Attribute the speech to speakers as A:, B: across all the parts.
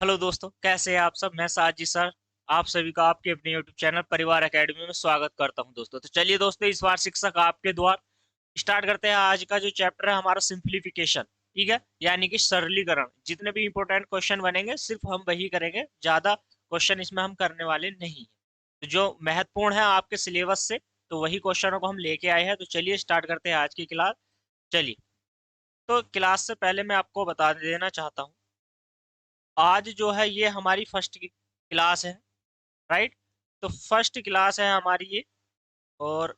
A: Hello दोस्तों, कैसे हैं आप सब। मैं साजी सर आप सभी का आपके अपने यूट्यूब चैनल परिवार एकेडमी में स्वागत करता हूं। दोस्तों तो चलिए दोस्तों, इस बार शिक्षक आपके द्वार स्टार्ट करते हैं। आज का जो चैप्टर है हमारा सिंप्लीफिकेशन, ठीक है, यानी कि सरलीकरण। जितने भी इंपॉर्टेंट क्वेश्चन बनेंगे सिर्फ हम वही करेंगे, ज्यादा क्वेश्चन इसमें हम करने वाले नहीं हैं। तो जो महत्वपूर्ण है आपके सिलेबस से, तो वही क्वेश्चनों को हम लेके आए हैं। तो चलिए स्टार्ट करते हैं आज की क्लास। चलिए, तो क्लास से पहले मैं आपको बता देना चाहता हूँ, आज जो है ये हमारी फर्स्ट क्लास है, राइट। तो फर्स्ट क्लास है हमारी ये। और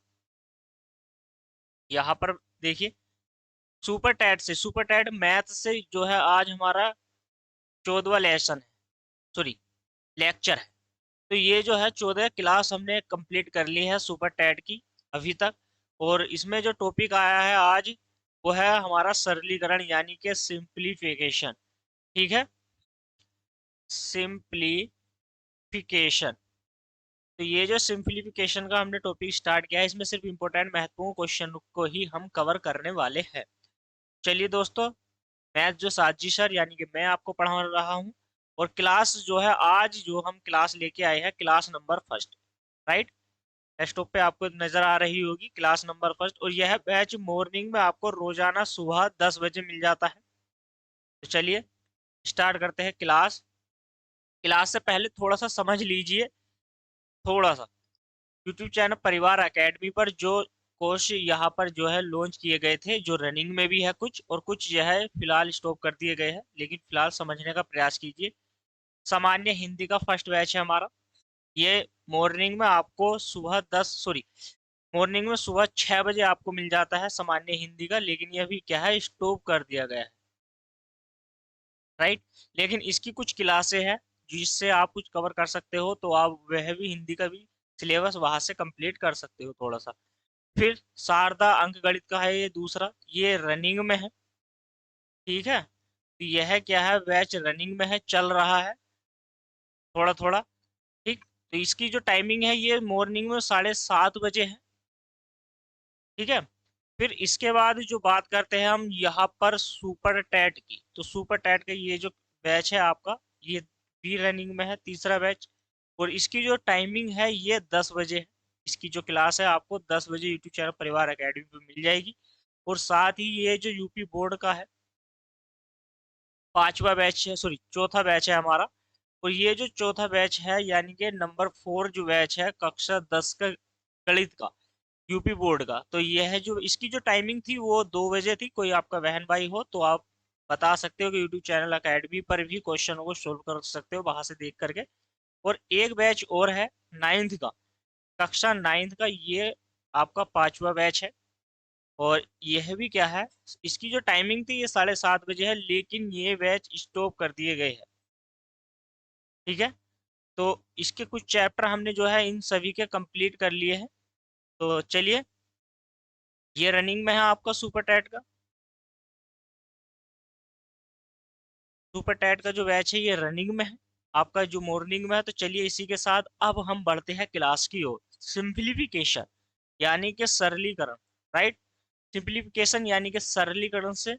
A: यहाँ पर देखिए, सुपर टैट मैथ से जो है आज हमारा 14वां लेसन है, सॉरी लेक्चर है। तो ये जो है 14 क्लास हमने कंप्लीट कर ली है सुपर टैट की अभी तक। और इसमें जो टॉपिक आया है आज, वो है हमारा सरलीकरण यानी कि सिंप्लीफिकेशन, ठीक है, सिंप्लीफिकेशन। तो ये जो सिंप्लीफिकेशन का हमने टॉपिक स्टार्ट किया है, इसमें सिर्फ इंपॉर्टेंट महत्वपूर्ण क्वेश्चन को ही हम कवर करने वाले हैं। चलिए दोस्तों, मैथ जो साजी सर यानी कि मैं आपको पढ़ा रहा हूँ। और क्लास जो है आज जो हम क्लास लेके आए हैं, class number first, right. Desktop पे आपको नजर आ रही होगी क्लास नंबर फर्स्ट। और यह बैच मॉर्निंग में आपको रोजाना सुबह 10 बजे मिल जाता है। तो चलिए स्टार्ट करते हैं क्लास। क्लास से पहले थोड़ा सा समझ लीजिए, थोड़ा सा यूट्यूब चैनल परिवार एकेडमी पर जो कोर्स यहाँ पर जो है लॉन्च किए गए थे, जो रनिंग में भी है कुछ, और कुछ जो है फिलहाल स्टॉप कर दिए गए हैं, लेकिन फिलहाल समझने का प्रयास कीजिए। सामान्य हिंदी का फर्स्ट बैच है हमारा। ये मॉर्निंग में आपको सुबह 10 सॉरी मॉर्निंग में सुबह 6 बजे आपको मिल जाता है सामान्य हिंदी का, लेकिन ये अभी क्या है, स्टॉप कर दिया गया है, राइट। लेकिन इसकी कुछ क्लासें हैं जिससे आप कुछ कवर कर सकते हो, तो आप वह भी हिंदी का भी सिलेबस वहां से कंप्लीट कर सकते हो थोड़ा सा। फिर शारदा अंक गणित का है ये दूसरा, ये रनिंग में है, ठीक है। तो यह क्या है, बैच रनिंग में है, चल रहा है थोड़ा थोड़ा, ठीक। तो इसकी जो टाइमिंग है ये मॉर्निंग में 7:30 बजे है, ठीक है। फिर इसके बाद जो बात करते हैं हम यहाँ पर सुपर टैट की, तो सुपर टैट का ये जो बैच है आपका, ये भी रनिंग में है, तीसरा बैच। और इसकी जो टाइमिंग है ये 10 बजे है। इसकी जो क्लास है आपको 10 बजे यूट्यूब चैनल परिवार एकेडमी पे मिल जाएगी। और साथ ही ये जो यूपी बोर्ड का है पांचवा बैच है, सॉरी चौथा बैच है हमारा। और ये जो चौथा बैच है यानी कि नंबर 4 जो बैच है कक्षा 10 का गणित का, यूपी बोर्ड का, तो यह है जो इसकी जो टाइमिंग थी वो 2 बजे थी। कोई आपका बहन भाई हो तो आप बता सकते हो कि यूट्यूब चैनल अकेडमी पर भी क्वेश्चनों को सोल्व कर सकते हो वहां से देख करके। और एक बैच और है नाइन्थ का, कक्षा नाइन्थ का, ये आपका पांचवा बैच है। और यह भी क्या है, इसकी जो टाइमिंग थी ये 7:30 बजे है, लेकिन ये बैच स्टॉप कर दिए गए हैं, ठीक है। तो इसके कुछ चैप्टर हमने जो है इन सभी के कंप्लीट कर लिए हैं। तो चलिए, ये रनिंग में है आपका सुपर टैट का, सुपर टैट का जो बैच है ये रनिंग में है आपका, जो मॉर्निंग में है। तो चलिए इसी के साथ अब हम बढ़ते हैं क्लास की ओर। सिंप्लीफिकेशन यानी कि सरलीकरण, राइट। सिंप्लीफिकेशन यानी कि सरलीकरण से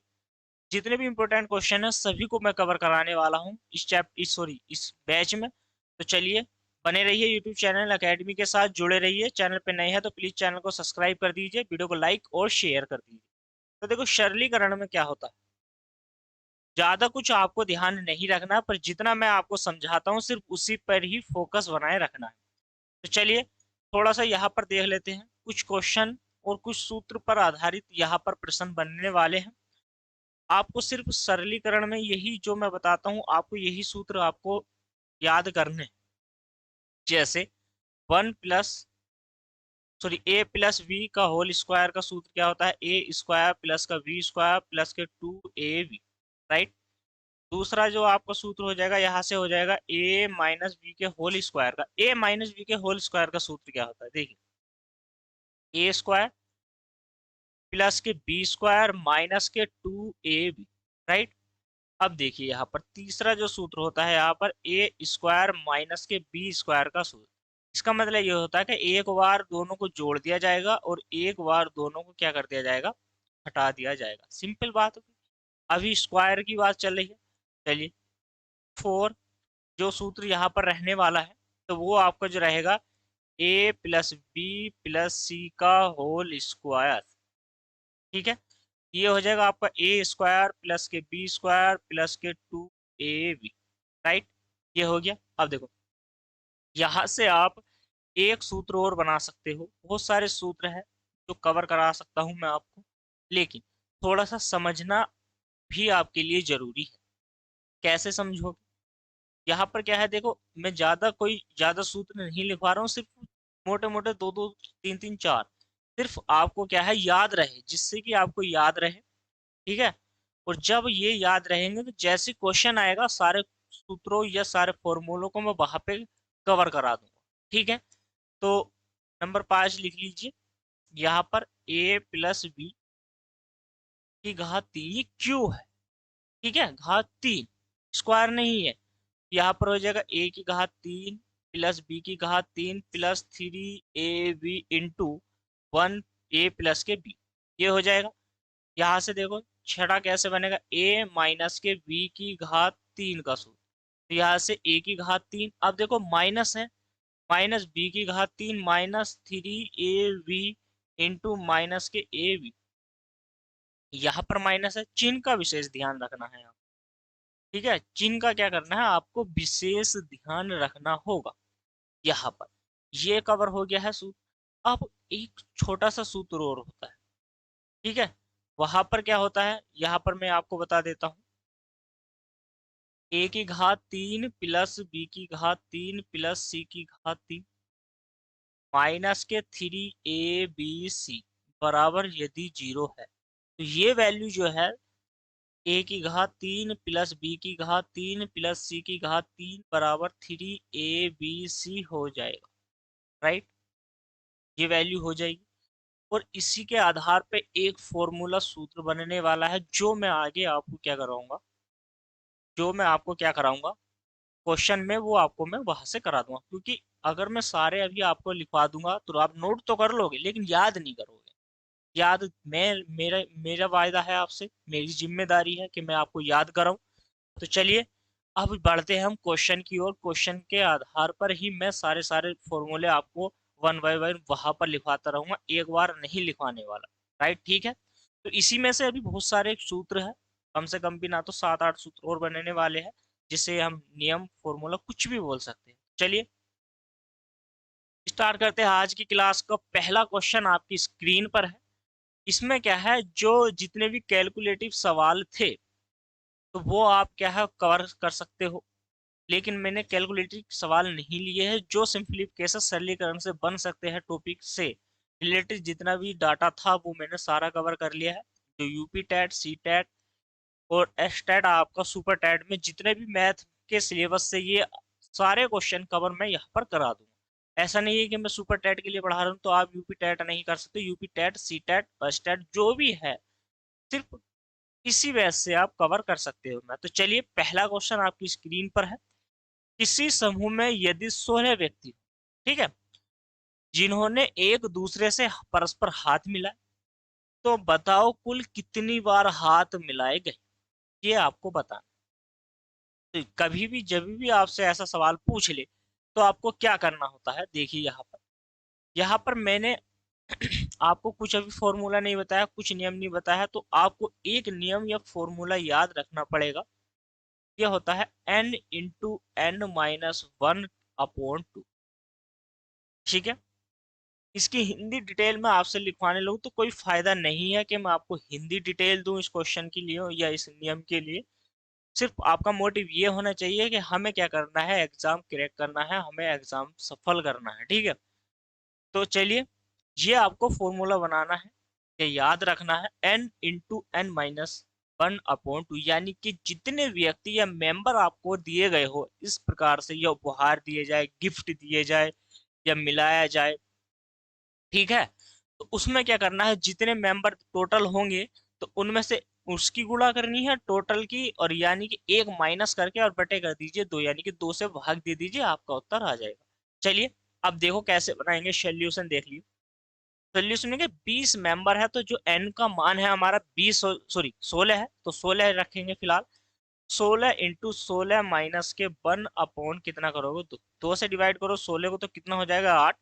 A: जितने भी इंपॉर्टेंट क्वेश्चन है सभी को मैं कवर कराने वाला हूँ इस इस बैच में। तो चलिए, बने रहिए यूट्यूब चैनल अकेडमी के साथ, जुड़े रहिए। चैनल पे नए हैं तो प्लीज चैनल को सब्सक्राइब कर दीजिए, वीडियो को लाइक और शेयर कर दीजिए। तो देखो सरलीकरण में क्या होता है, ज्यादा कुछ आपको ध्यान नहीं रखना, पर जितना मैं आपको समझाता हूँ सिर्फ उसी पर ही फोकस बनाए रखना है। तो चलिए थोड़ा सा यहाँ पर देख लेते हैं कुछ क्वेश्चन, और कुछ सूत्र पर आधारित यहाँ पर प्रश्न बनने वाले हैं। आपको सिर्फ सरलीकरण में यही जो मैं बताता हूँ, आपको यही सूत्र आपको याद करने हैं। जैसे 1 प्लस सॉरी A+B का होल स्क्वायर का सूत्र क्या होता है, A² प्लस का V² प्लस के 2AB, राइट। दूसरा जो आपका सूत्र हो जाएगा यहाँ से हो जाएगा A-B के होल स्क्वायर का, A-B के होल स्क्वायर का सूत्र क्या होता है, देखिए A² प्लस के B² माइनस के 2AB, राइट। अब देखिए यहाँ पर तीसरा जो सूत्र होता है यहाँ पर A² माइनस के B² का सूत्र। इसका मतलब ये होता है कि एक बार दोनों को जोड़ दिया जाएगा और एक बार दोनों को क्या कर दिया जाएगा, हटा दिया जाएगा। सिंपल बात होगी। अभी स्क्वायर की बात चल रही है, चलिए 4 जो सूत्र यहाँ पर रहने वाला है तो वो आपका जो रहेगा a प्लस बी प्लस सी का होल स्क्वायर। ठीक है, ये हो जाएगा आपका ए स्क्वायर प्लस के बी स्क्वायर प्लस के 2ab। राइट, ये हो गया। अब देखो यहाँ से आप एक सूत्र और बना सकते हो, बहुत सारे सूत्र हैं जो कवर करा सकता हूँ मैं आपको, लेकिन थोड़ा सा समझना भी आपके लिए जरूरी है। कैसे समझोगे? यहाँ पर क्या है, देखो मैं ज्यादा सूत्र नहीं लिखवा रहा हूँ, सिर्फ मोटे मोटे दो दो तीन तीन चार, सिर्फ आपको क्या है याद रहे, जिससे कि आपको याद रहे। ठीक है, और जब ये याद रहेंगे तो जैसे क्वेश्चन आएगा सारे सूत्रों या सारे फॉर्मूलों को मैं वहां पे कवर करा दूंगा। ठीक है, तो नंबर 5 लिख लीजिए। यहाँ पर a प्लस बी की घात 3 ये क्यों है? ठीक है, घात 3, स्क्वायर नहीं है। यहाँ पर हो जाएगा a की घात 3 प्लस बी की घात 3 plus 3ab into 1 a plus के b, ये हो जाएगा। यहाँ से देखो छठा कैसे बनेगा, a माइनस के b की घात 3 का सूत्र, तो यहाँ से a की घात 3, अब देखो माइनस है, माइनस b की घात 3 माइनस 3ab इंटू माइनस के ab, यहाँ पर माइनस है, चिन्ह का विशेष ध्यान रखना है आप। ठीक है, चिन्ह का क्या करना है आपको विशेष ध्यान रखना होगा। यहाँ पर ये कवर हो गया है सूत्र। अब एक छोटा सा सूत्र और होता है। ठीक है, वहां पर क्या होता है यहाँ पर मैं आपको बता देता हूँ। a की घात 3 प्लस b की घात 3 प्लस c की घात 3 माइनस के 3abc बराबर यदि 0 है तो ये वैल्यू जो है a की घात 3 प्लस b की घात 3 प्लस c की घात 3 बराबर 3abc हो जाएगा। राइट, ये वैल्यू हो जाएगी, और इसी के आधार पे एक फॉर्मूला सूत्र बनने वाला है जो मैं आगे आपको क्या कराऊंगा, जो मैं आपको क्या कराऊंगा क्वेश्चन में, वो आपको मैं वहां से करा दूंगा। क्योंकि अगर मैं सारे अभी आपको लिखवा दूंगा तो आप नोट तो कर लोगे लेकिन याद नहीं करोगे। याद मैं मेरा मेरा वायदा है आपसे, मेरी जिम्मेदारी है कि मैं आपको याद कराऊं। तो चलिए अब बढ़ते हैं हम क्वेश्चन की ओर। क्वेश्चन के आधार पर ही मैं सारे सारे फॉर्मूले आपको वन बाय वन वहां पर लिखवाता रहूंगा, एक बार नहीं लिखवाने वाला। राइट, ठीक है, तो इसी में से अभी बहुत सारे सूत्र है, कम से कम भी ना तो 7-8 सूत्र और बनने वाले हैं, जिसे हम नियम फॉर्मूला कुछ भी बोल सकते हैं। चलिए स्टार्ट करते हैं आज की क्लास का। पहला क्वेश्चन आपकी स्क्रीन पर है। इसमें क्या है, जो जितने भी कैलकुलेटिव सवाल थे तो वो आप क्या है कवर कर सकते हो, लेकिन मैंने कैलकुलेटिव सवाल नहीं लिए हैं। जो सिंप्लीफिकेशन सरलीकरण से बन सकते हैं टॉपिक से रिलेटेड जितना भी डाटा था वो मैंने सारा कवर कर लिया है। जो यूपी टैट, सी टैट और एस टैट आपका सुपर टैट में जितने भी मैथ के सिलेबस से ये सारे क्वेश्चन कवर मैं यहाँ पर करा दूंगा। ऐसा नहीं है कि मैं सुपर टैट के लिए पढ़ा रहा हूँ तो आप यूपी टैट नहीं कर सकते। यूपी टैट, सी टैट, एस टैट जो भी है सिर्फ इसी बेस से आप कवर कर सकते हो। मैं तो चलिए पहला क्वेश्चन आपकी स्क्रीन पर है। किसी समूह में यदि 16 व्यक्ति, ठीक है, जिन्होंने एक दूसरे से परस्पर हाथ मिलाए, तो बताओ कुल कितनी बार हाथ मिलाए गए, ये आपको बताना। तो कभी भी जब भी आपसे ऐसा सवाल पूछ ले तो आपको क्या करना होता है, देखिए यहाँ पर मैंने आपको कुछ अभी फॉर्मूला नहीं बताया, कुछ नियम नहीं बताया, तो आपको एक नियम या फॉर्मूला याद रखना पड़ेगा। यह होता है n into N minus one upon two. ठीक है, इसकी हिंदी डिटेल में आपसे लिखवाने लगूँ तो कोई फायदा नहीं है कि मैं आपको हिंदी डिटेल दूं इस क्वेश्चन के लिए या इस नियम के लिए। सिर्फ आपका मोटिव ये होना चाहिए कि हमें क्या करना है, एग्जाम क्रैक करना है, हमें एग्जाम सफल करना है। ठीक है, तो चलिए ये आपको फॉर्मूला बनाना है, ये याद रखना है, n into N minus one upon two, यानी कि जितने व्यक्ति या मेंबर आपको दिए गए हो इस प्रकार से, या उपहार दिए जाए, गिफ्ट दिए जाए या मिलाया जाए, ठीक है, तो उसमें क्या करना है, जितने मेंबर टोटल होंगे तो उनमें से उसकी गुणा करनी है टोटल की, और यानी कि एक माइनस करके और बटे कर दीजिए दो, यानी कि दो से भाग दे दीजिए, आपका उत्तर आ जाएगा। चलिए अब देखो कैसे बनाएंगे, सोल्यूशन देख लीजिए। सोल्यूशन में 20 मेंबर है तो जो एन का मान है हमारा 20, सॉरी 16 है, तो 16 रखेंगे फिलहाल। 16 इंटू 16 माइनस के 1 अपॉन कितना करोगे, 2 से डिवाइड करो 16 को तो कितना हो जाएगा 8।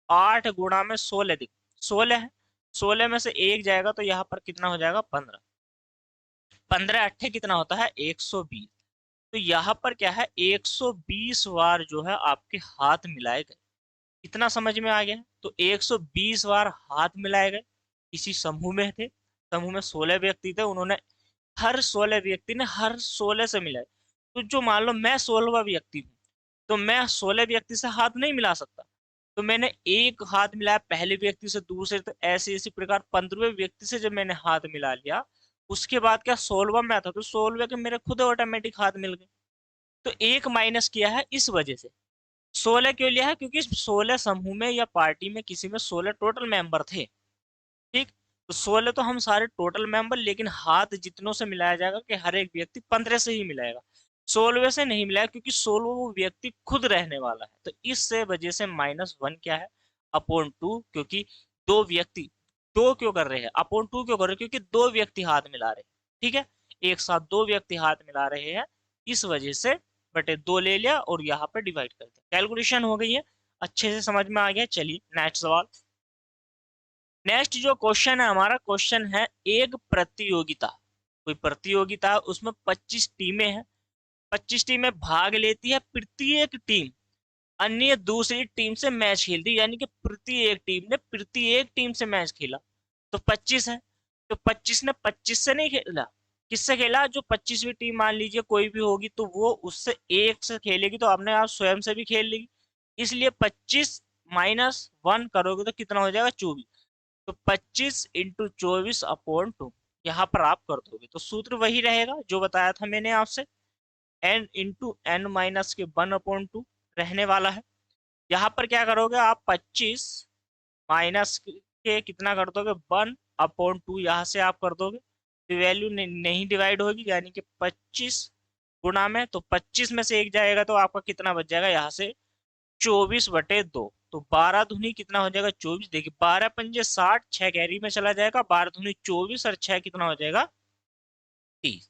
A: 8 गुणा में 16, देखो 16 है, 16 में से एक जाएगा तो यहाँ पर कितना हो जाएगा 15। 15 अट्ठे कितना होता है 120। तो यहाँ पर क्या है 120 बार जो है आपके हाथ मिलाए गए। इतना समझ में आ गया। तो 120 बार हाथ मिलाए गए, किसी समूह में थे, समूह में 16 व्यक्ति थे, उन्होंने हर 16 व्यक्ति ने हर 16 से मिलाए। तो जो मान लो मैं 16वां व्यक्ति हूँ, तो मैं 16 व्यक्ति से हाथ नहीं मिला सकता, तो मैंने एक हाथ मिलाया पहले व्यक्ति से, दूसरे, तो ऐसे इसी प्रकार 15वें व्यक्ति से जब मैंने हाथ मिला लिया, उसके बाद क्या 16वां मैं था, तो 16वें के मेरे खुद ऑटोमेटिक हाथ मिल गए। तो एक माइनस किया है इस वजह से। 16 क्यों लिया है, क्योंकि 16 समूह में या पार्टी में किसी में 16 टोटल मेंबर थे। ठीक, तो 16 तो हम सारे टोटल मेंबर, लेकिन हाथ जितनों से मिलाया जाएगा कि हर एक व्यक्ति 15 से ही मिलाएगा, 16वें से नहीं मिलाएगा, क्योंकि 16वां वो व्यक्ति खुद रहने वाला है। तो इससे वजह से -1 क्या है अपॉन 2, क्योंकि दो व्यक्ति, दो क्यों कर रहे हैं अपोन 2 क्यों कर रहे हैं, क्योंकि दो व्यक्ति हाथ मिला रहे हैं। ठीक है, एक साथ दो व्यक्ति हाथ मिला रहे हैं, इस वजह से बटे 2 ले लिया और यहाँ पर डिवाइड कर दिया। कैलकुलेशन हो गई है, अच्छे से समझ में आ गया। चलिए नेक्स्ट सवाल। नेक्स्ट जो क्वेश्चन है हमारा, क्वेश्चन है एक प्रतियोगिता, कोई प्रतियोगिता, उसमें 25 टीमें हैं, 25 टीमें भाग लेती है, प्रत्येक टीम अन्य दूसरी टीम से मैच खेलती है, यानी कि प्रत्येक टीम ने प्रत्येक टीम से मैच खेला। तो 25 है, तो 25 ने 25 से नहीं खेला, किससे खेला, जो 25वीं टीम मान लीजिए कोई भी होगी, तो वो उससे एक से खेलेगी, तो अपने आप स्वयं से भी खेल लेगी। इसलिए 25 -1 करोगे तो कितना हो जाएगा 24। तो 25 इंटू 24 अपॉन 2 यहाँ पर आप कर दोगे, तो सूत्र वही रहेगा जो बताया था मैंने आपसे, n इंटू एन माइनस के 1 अपॉन 2 रहने वाला है। यहाँ पर क्या करोगे आप, 25 माइनस के कितना कर दोगे 1 अपॉन 2, यहाँ से आप कर दोगे, तो वैल्यू नहीं डिवाइड होगी, यानी कि 25 गुणा में, तो 25 में से एक जाएगा तो आपका कितना बच जाएगा यहाँ से 24/2। तो 12 दूनी कितना हो जाएगा 24, देखिए 12 पंजे 60, 6 कैरी में चला जाएगा, 12 दूनी 24 और 6 कितना हो जाएगा 30।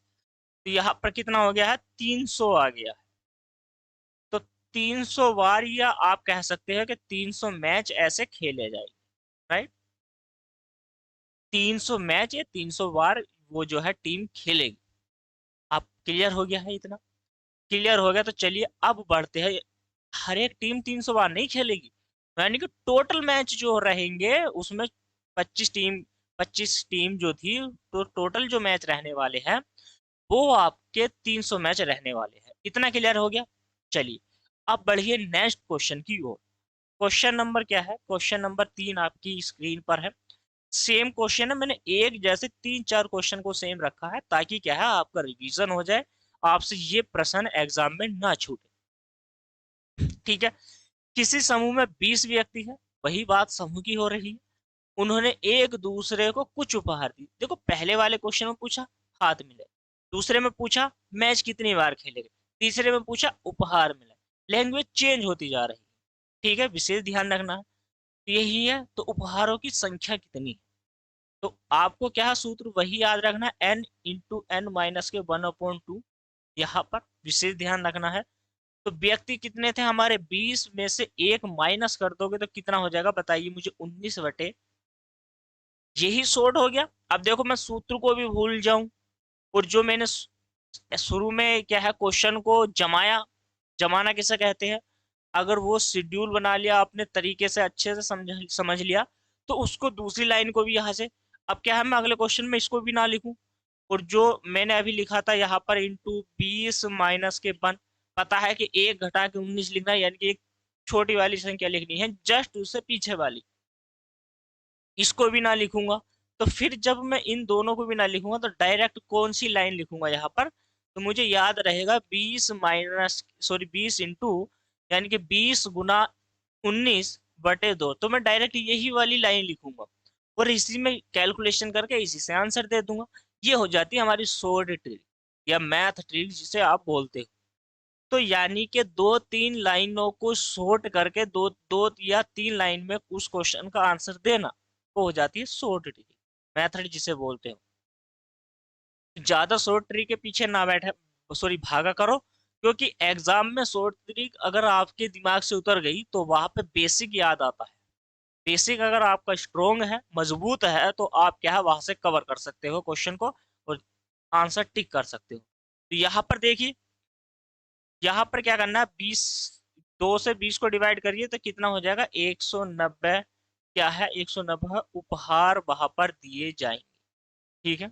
A: तो यहाँ पर कितना हो गया है 300 आ गया है। तो 300 बार, या आप कह सकते हैं कि 300 मैच ऐसे खेले जाएंगे, राइट। 300 मैच या 300 बार वो जो है टीम खेलेगी। आप क्लियर हो गया है इतना, क्लियर हो गया तो चलिए अब बढ़ते हैं। हर एक टीम 300 बार नहीं खेलेगी, यानी कि टोटल मैच जो रहेंगे उसमें 25 टीम, 25 टीम जो थी, तो टोटल जो मैच रहने वाले हैं वो आपके 300 मैच रहने वाले हैं। इतना क्लियर हो गया। चलिए अब बढ़िए नेक्स्ट क्वेश्चन की ओर। क्वेश्चन नंबर क्या है, क्वेश्चन नंबर 3 आपकी स्क्रीन पर है। सेम क्वेश्चन है, मैंने एक जैसे 3-4 क्वेश्चन को सेम रखा है, ताकि क्या है आपका रिवीजन हो जाए, आपसे ये प्रश्न एग्जाम में ना छूटे। ठीक है, किसी समूह में 20 व्यक्ति है, वही बात समूह की हो रही है। उन्होंने एक दूसरे को कुछ उपहार दी। देखो पहले वाले क्वेश्चन में पूछा हाथ मिले, दूसरे में पूछा मैच कितनी बार खेलेंगे, तीसरे में पूछा उपहार मिला। लैंग्वेज चेंज होती जा रही है, ठीक है, विशेष ध्यान रखना है। तो यही है, तो उपहारों की संख्या कितनी है, तो आपको क्या सूत्र वही याद रखना है, एन इंटू एन माइनस के 1/2। यहाँ पर विशेष ध्यान रखना है। तो व्यक्ति कितने थे हमारे 20 में से एक माइनस कर दोगे तो कितना हो जाएगा बताइए मुझे, 19/, यही शॉर्ट हो गया। अब देखो मैं सूत्र को भी भूल जाऊं, और जो मैंने शुरू में क्या है क्वेश्चन को जमाया, जमाना किसे कहते हैं, अगर वो शेड्यूल बना लिया अपने तरीके से अच्छे से समझ समझ लिया, तो उसको दूसरी लाइन को भी यहाँ से, अब क्या है मैं अगले क्वेश्चन में इसको भी ना लिखूं, और जो मैंने अभी लिखा था यहाँ पर इंटू 20 माइनस के 1, पता है कि एक घटा के 19 लिखना है, यानी कि एक छोटी वाली संख्या लिखनी है जस्ट उससे पीछे वाली, इसको भी ना लिखूंगा। तो फिर जब मैं इन दोनों को भी ना लिखूंगा तो डायरेक्ट कौन सी लाइन लिखूंगा यहाँ पर, तो मुझे याद रहेगा 20 इंटू, यानी कि 20 गुना 19/2, तो मैं डायरेक्ट यही वाली लाइन लिखूंगा और इसी में कैलकुलेशन करके इसी से आंसर दे दूंगा। ये हो जाती है हमारी शॉर्ट ट्रिक या मैथ ट्रिक जिसे आप बोलते हो। तो यानी कि 2-3 लाइनों को शॉर्ट करके दो दो या 3 लाइन में उस क्वेश्चन का आंसर देना, वो हो जाती है शॉर्ट ट्रिक, मेथड जिसे बोलते हो। ज्यादा शॉर्ट ट्रिक के पीछे ना सॉरी भागा करो, क्योंकि एग्जाम में शॉर्ट ट्रिक अगर आपके दिमाग से उतर गई तो वहां पे बेसिक याद आता है। बेसिक अगर आपका स्ट्रोंग है, मजबूत है, तो आप क्या है वहां से कवर कर सकते हो क्वेश्चन को और आंसर टिक कर सकते हो। तो यहाँ पर देखिए, यहाँ पर क्या करना है, 20, 2 से 20 को डिवाइड करिए तो कितना हो जाएगा, 190। क्या है, 190 उपहार वहां पर दिए जाएंगे। ठीक है,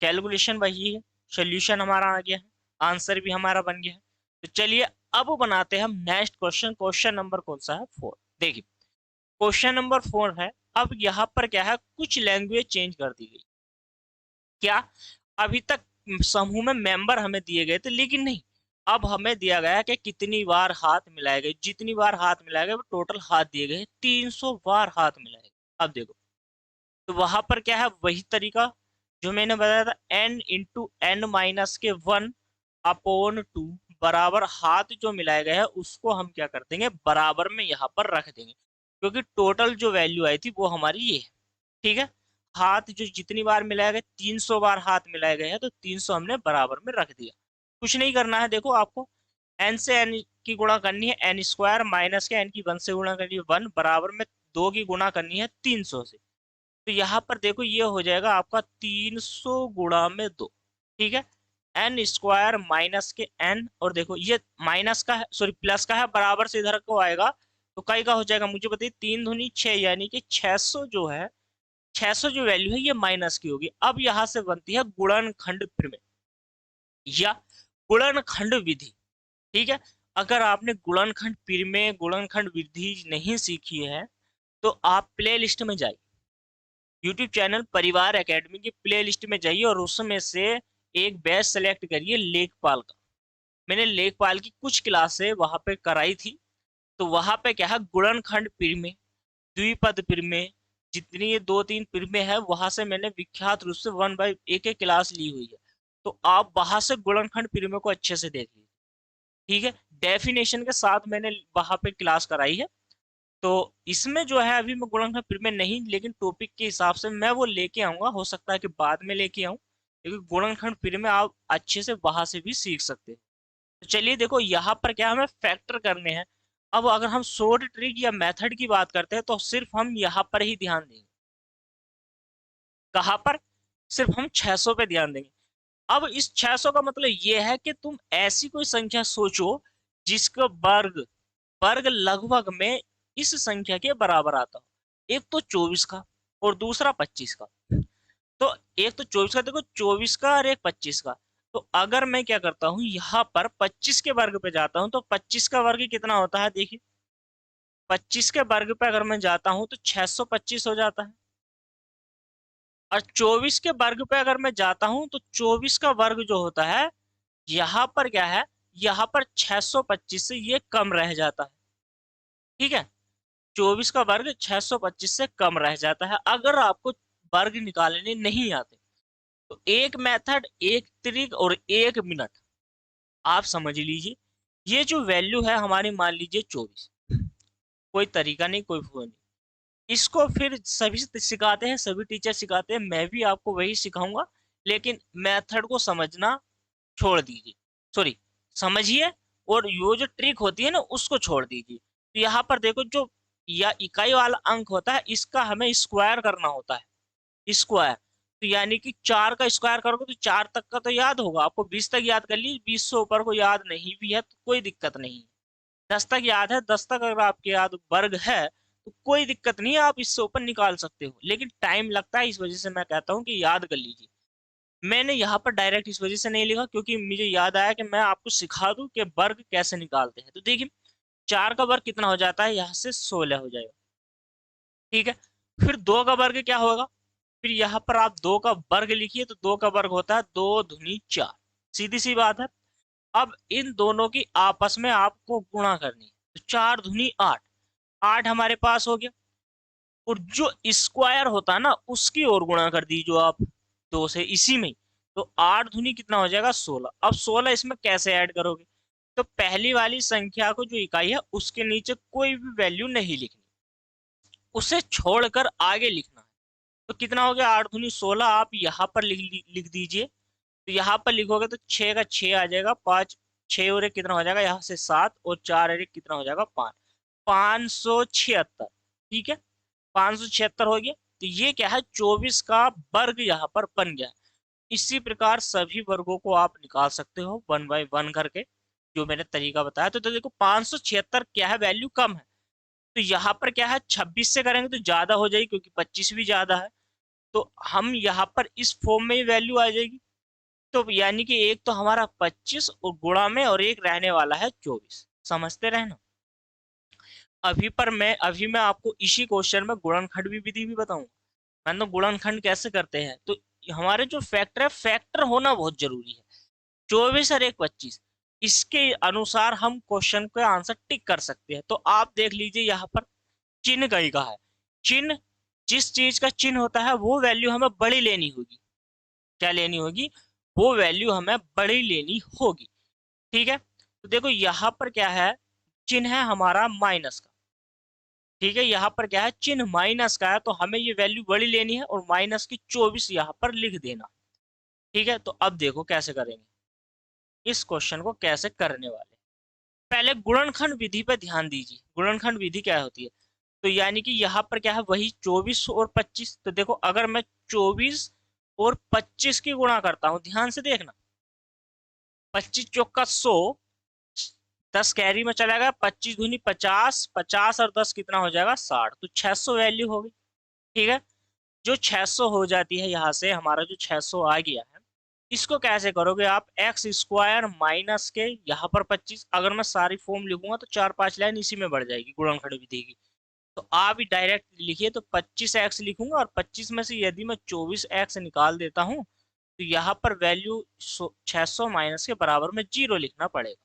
A: कैलकुलेशन वही है, सोल्यूशन हमारा आ गया है, आंसर भी हमारा बन गया है। तो चलिए अब बनाते हैं हम नेक्स्ट क्वेश्चन। क्वेश्चन नंबर कौन सा है, 4। देखिए क्वेश्चन नंबर 4 है। अब यहाँ पर क्या है, कुछ लैंग्वेज चेंज कर दी गई। क्या, अभी तक समूह में मेंबर हमें दिए गए थे, लेकिन नहीं, अब हमें दिया गया है कि कितनी बार हाथ मिलाए गए। जितनी बार हाथ मिलाए गए वो टोटल हाथ दिए गए, 300 बार हाथ मिलाए गए। अब देखो, तो वहां पर क्या है, वही तरीका जो मैंने बताया था, n इंटू एन माइनस के 1/2 बराबर हाथ जो मिलाए गए हैं उसको हम क्या कर देंगे, बराबर में यहाँ पर रख देंगे, क्योंकि टोटल जो वैल्यू आई थी वो हमारी ये है। ठीक है, हाथ जो जितनी बार मिलाए गए, 300 बार हाथ मिलाए गए हैं, तो 300 हमने बराबर में रख दिया। कुछ नहीं करना है, देखो आपको n से n की गुणा करनी है, n स्क्वायर माइनस के n की 1 से गुणा करनी है 1 बराबर में 2 की गुणा करनी है 300 से। तो यहाँ पर देखो ये हो जाएगा आपका 300 गुणा में 2। ठीक है, एन स्क्वायर माइनस के एन, और देखो ये माइनस का है, सॉरी प्लस का है, बराबर से इधर को आएगा तो कई का हो जाएगा, मुझे बताइए, 3 दूनी 6, यानी कि 600 जो है, 600 जो वैल्यू है ये माइनस की होगी। अब यहाँ से बनती है गुणनखंड प्रमेय या गुणनखंड विधि। ठीक है, अगर आपने गुणनखंड प्रमेय, गुणनखंड विधि नहीं सीखी है तो आप प्ले लिस्ट में जाइए, यूट्यूब चैनल परिवार एकेडमी की प्ले लिस्ट में जाइए और उसमें से एक बैच सेलेक्ट करिए लेखपाल का। मैंने लेखपाल की कुछ क्लासें वहां पे कराई थी, तो वहां पे क्या है, गुणनखंड प्रमेय, द्विपद प्रमेय, जितनी ये 2-3 प्रमेय है वहां से मैंने विख्यात रूप से 1 बाय एक एक क्लास ली हुई है। तो आप वहां से गुणनखंड प्रमेय को अच्छे से देख लीजिए। ठीक है, डेफिनेशन के साथ मैंने वहां पे क्लास कराई है। तो इसमें जो है अभी मैं गुणनखंड प्रमेय नहीं, लेकिन टॉपिक के हिसाब से मैं वो लेके आऊंगा, हो सकता है कि बाद में लेके आऊं, लेकिन गुणनखंड प्रमेय आप अच्छे से वहां से भी सीख सकते हैं। तो चलिए देखो यहाँ पर क्या हमें फैक्टर करने हैं। अब अगर हम शॉर्ट ट्रिक या मेथड की बात करते हैं तो सिर्फ हम यहाँ पर ही ध्यान देंगे। कहाँ पर, सिर्फ हम 600 पे ध्यान देंगे। अब इस 600 का मतलब ये है कि तुम ऐसी कोई संख्या सोचो जिसका वर्ग, वर्ग लगभग में इस संख्या के बराबर आता हो। एक तो 24 का और दूसरा 25 का। तो एक तो 24 का, देखो 24 का और एक 25 का। तो अगर मैं क्या करता हूँ, यहाँ पर 25 के वर्ग पे जाता हूँ तो 25 का वर्ग कितना होता है, देखिए 25 के वर्ग पे अगर मैं जाता हूँ तो 625 हो जाता है। और 24 के वर्ग पे अगर मैं जाता हूँ तो 24 का वर्ग जो होता है, यहाँ पर क्या है, यहाँ पर 625 से ये कम रह जाता है। ठीक है, 24 का वर्ग 625 से कम रह जाता है। अगर आपको वर्ग निकालने नहीं आते तो एक मेथड, एक ट्रिक और एक मिनट आप समझ लीजिए। ये जो वैल्यू है हमारी, मान लीजिए 24, कोई तरीका नहीं, कोई वो नहीं, इसको फिर सभी सिखाते हैं, सभी टीचर सिखाते हैं, मैं भी आपको वही सिखाऊंगा, लेकिन मेथड को समझना छोड़ दीजिए, सॉरी समझिए, और यो जो ट्रिक होती है ना उसको छोड़ दीजिए। तो यहाँ पर देखो, जो या इकाई वाला अंक होता है इसका हमें स्क्वायर करना होता है, स्क्वायर। तो यानी कि 4 का स्क्वायर करोगे तो 4 तक का तो याद होगा आपको, 20 तक याद कर लीजिए, 20 से ऊपर को याद नहीं भी है तो कोई दिक्कत नहीं है। 10 तक याद है, 10 तक अगर आपके याद वर्ग है तो कोई दिक्कत नहीं है, आप इससे ऊपर निकाल सकते हो, लेकिन टाइम लगता है, इस वजह से मैं कहता हूँ कि याद कर लीजिए। मैंने यहाँ पर डायरेक्ट इस वजह से नहीं लिखा क्योंकि मुझे याद आया कि मैं आपको सिखा दूं कि वर्ग कैसे निकालते हैं। तो देखिए 4 का वर्ग कितना हो जाता है, यहाँ से 16 हो जाएगा। ठीक है, फिर 2 का वर्ग क्या होगा, फिर यहाँ पर आप 2 का वर्ग लिखिए, तो 2 का वर्ग होता है 2 दूनी 4, सीधी सी बात है। अब इन दोनों की आपस में आपको गुणा करनी है, तो 4 दूनी 8, 8 हमारे पास हो गया। और जो स्क्वायर होता है ना उसकी ओर गुणा कर दीजिए आप 2 से, इसी में ही। तो 8 दूनी कितना हो जाएगा 16। अब 16 इसमें कैसे ऐड करोगे, तो पहली वाली संख्या को जो इकाई है उसके नीचे कोई भी वैल्यू नहीं लिखनी, उसे छोड़कर आगे लिखना है। तो कितना हो गया, 8 दूनी 16, आप यहाँ पर लिख दीजिए। तो यहाँ पर लिखोगे तो 6 का 6 आ जाएगा, 5 6 और 1 कितना हो जाएगा, यहाँ से 7 और 4 और 1 कितना हो जाएगा 5, 576। ठीक है, 576 हो गया। तो ये क्या है, 24 का वर्ग यहाँ पर बन गया। इसी प्रकार सभी वर्गों को आप निकाल सकते हो 1 बाय 1 करके, जो मैंने तरीका बताया। तो देखो 576 क्या है, वैल्यू कम है। तो यहाँ पर क्या है, 26 से करेंगे तो ज्यादा हो जाएगी, क्योंकि 25 भी ज्यादा है। तो हम यहाँ पर इस फॉर्म में ही वैल्यू आ जाएगी। तो यानी कि एक तो हमारा 25 और गुणा में, और एक रहने वाला है 24। समझते रहे ना। अभी मैं आपको इसी क्वेश्चन में गुणनखंड भी विधि भी बताऊंगा। मैंने तो गुणनखंड कैसे करते हैं। तो हमारे जो फैक्टर है, फैक्टर होना बहुत जरूरी है। 24 और 1 25, इसके अनुसार हम क्वेश्चन का आंसर टिक कर सकते हैं। तो आप देख लीजिए यहाँ पर चिन्ह कहीं का है। चिन्ह, जिस चीज का चिन्ह होता है वो वैल्यू हमें बड़ी लेनी होगी। क्या लेनी होगी, वो वैल्यू हमें बड़ी लेनी होगी। ठीक है, तो देखो यहाँ पर क्या है, चिन्ह है हमारा माइनस का। ठीक है, यहाँ पर क्या है, चिन्ह माइनस का है, तो हमें ये वैल्यू बड़ी लेनी है और माइनस की 24 यहाँ पर लिख देना। ठीक है, तो अब देखो कैसे करेंगे इस क्वेश्चन को, कैसे करने वाले। पहले गुणनखंड विधि पे ध्यान दीजिए। गुणनखंड विधि क्या होती है, तो यानी कि यहाँ पर क्या है, वही 24 और 25। तो देखो अगर मैं 24 और 25 की गुणा करता हूँ, ध्यान से देखना, 25 चौका 100, 10 कैरी में चला गया, 25 दूनी 50, 50 और 10 कितना हो जाएगा 60, तो 600 वैल्यू होगी। ठीक है, जो 600 हो जाती है, यहाँ से हमारा जो 600 आ गया है, इसको कैसे करोगे आप, एक्स स्क्वायर माइनस के यहाँ पर 25। अगर मैं सारी फॉर्म लिखूंगा तो 4-5 लाइन इसी में बढ़ जाएगी गुणनखंड विधि की। तो आप ही डायरेक्ट लिखिए, तो 25x लिखूंगा, और 25 में से यदि मैं 24x निकाल देता हूँ, तो यहाँ पर वैल्यू 600 माइनस के बराबर में 0 लिखना पड़ेगा,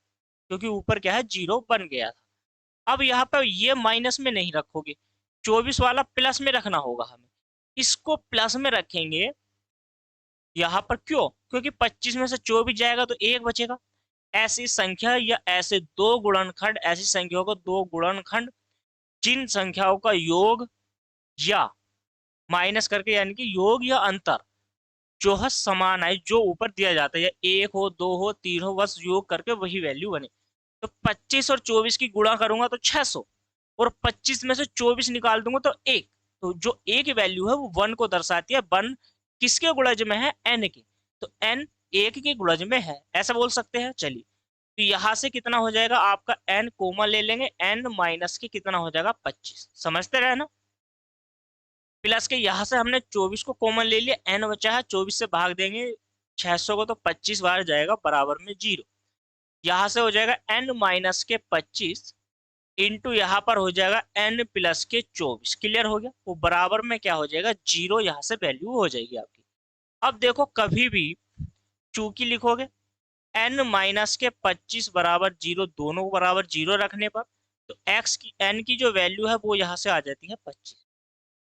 A: क्योंकि ऊपर क्या है, 0 बन गया था। अब यहाँ पर ये माइनस में नहीं रखोगे, 24 वाला प्लस में रखना होगा हमें। इसको प्लस में रखेंगे यहाँ पर, क्यों, क्योंकि 25 में से 24 जाएगा तो 1 बचेगा। ऐसी संख्या या ऐसे दो गुणनखंड, ऐसी संख्याओं को दो गुणनखंड जिन संख्याओं का योग या माइनस करके, यानी कि योग या अंतर जो है समान है, जो ऊपर दिया जाता है, या 1 हो 2 हो 3 हो, बस योग करके वही वैल्यू बने। तो 25 और 24 की गुणा करूंगा तो 600, और 25 में से 24 निकाल दूंगा तो 1। तो जो एक वैल्यू है वो 1 को दर्शाती है। 1 किसके गुणज में है, n के। तो n 1 के गुणज में है, ऐसा बोल सकते हैं। चलिए, तो यहां से कितना हो जाएगा आपका, n कोमल ले लेंगे, n माइनस के कितना हो जाएगा 25। समझते रहे ना। प्लस के यहाँ से हमने 24 को कॉमन ले लिया, n बचा है, 24 से भाग देंगे 600 को तो 25 बार जाएगा, बराबर में 0। यहाँ से हो जाएगा n माइनस के 25 इंटू यहाँ पर हो जाएगा n प्लस के 24। क्लियर हो गया, वो बराबर में क्या हो जाएगा 0, यहाँ से वैल्यू हो जाएगी आपकी। अब देखो कभी भी चूंकि लिखोगे n माइनस के 25 बराबर 0, दोनों बराबर 0 रखने पर, तो x की n की जो वैल्यू है वो यहाँ से आ जाती है 25।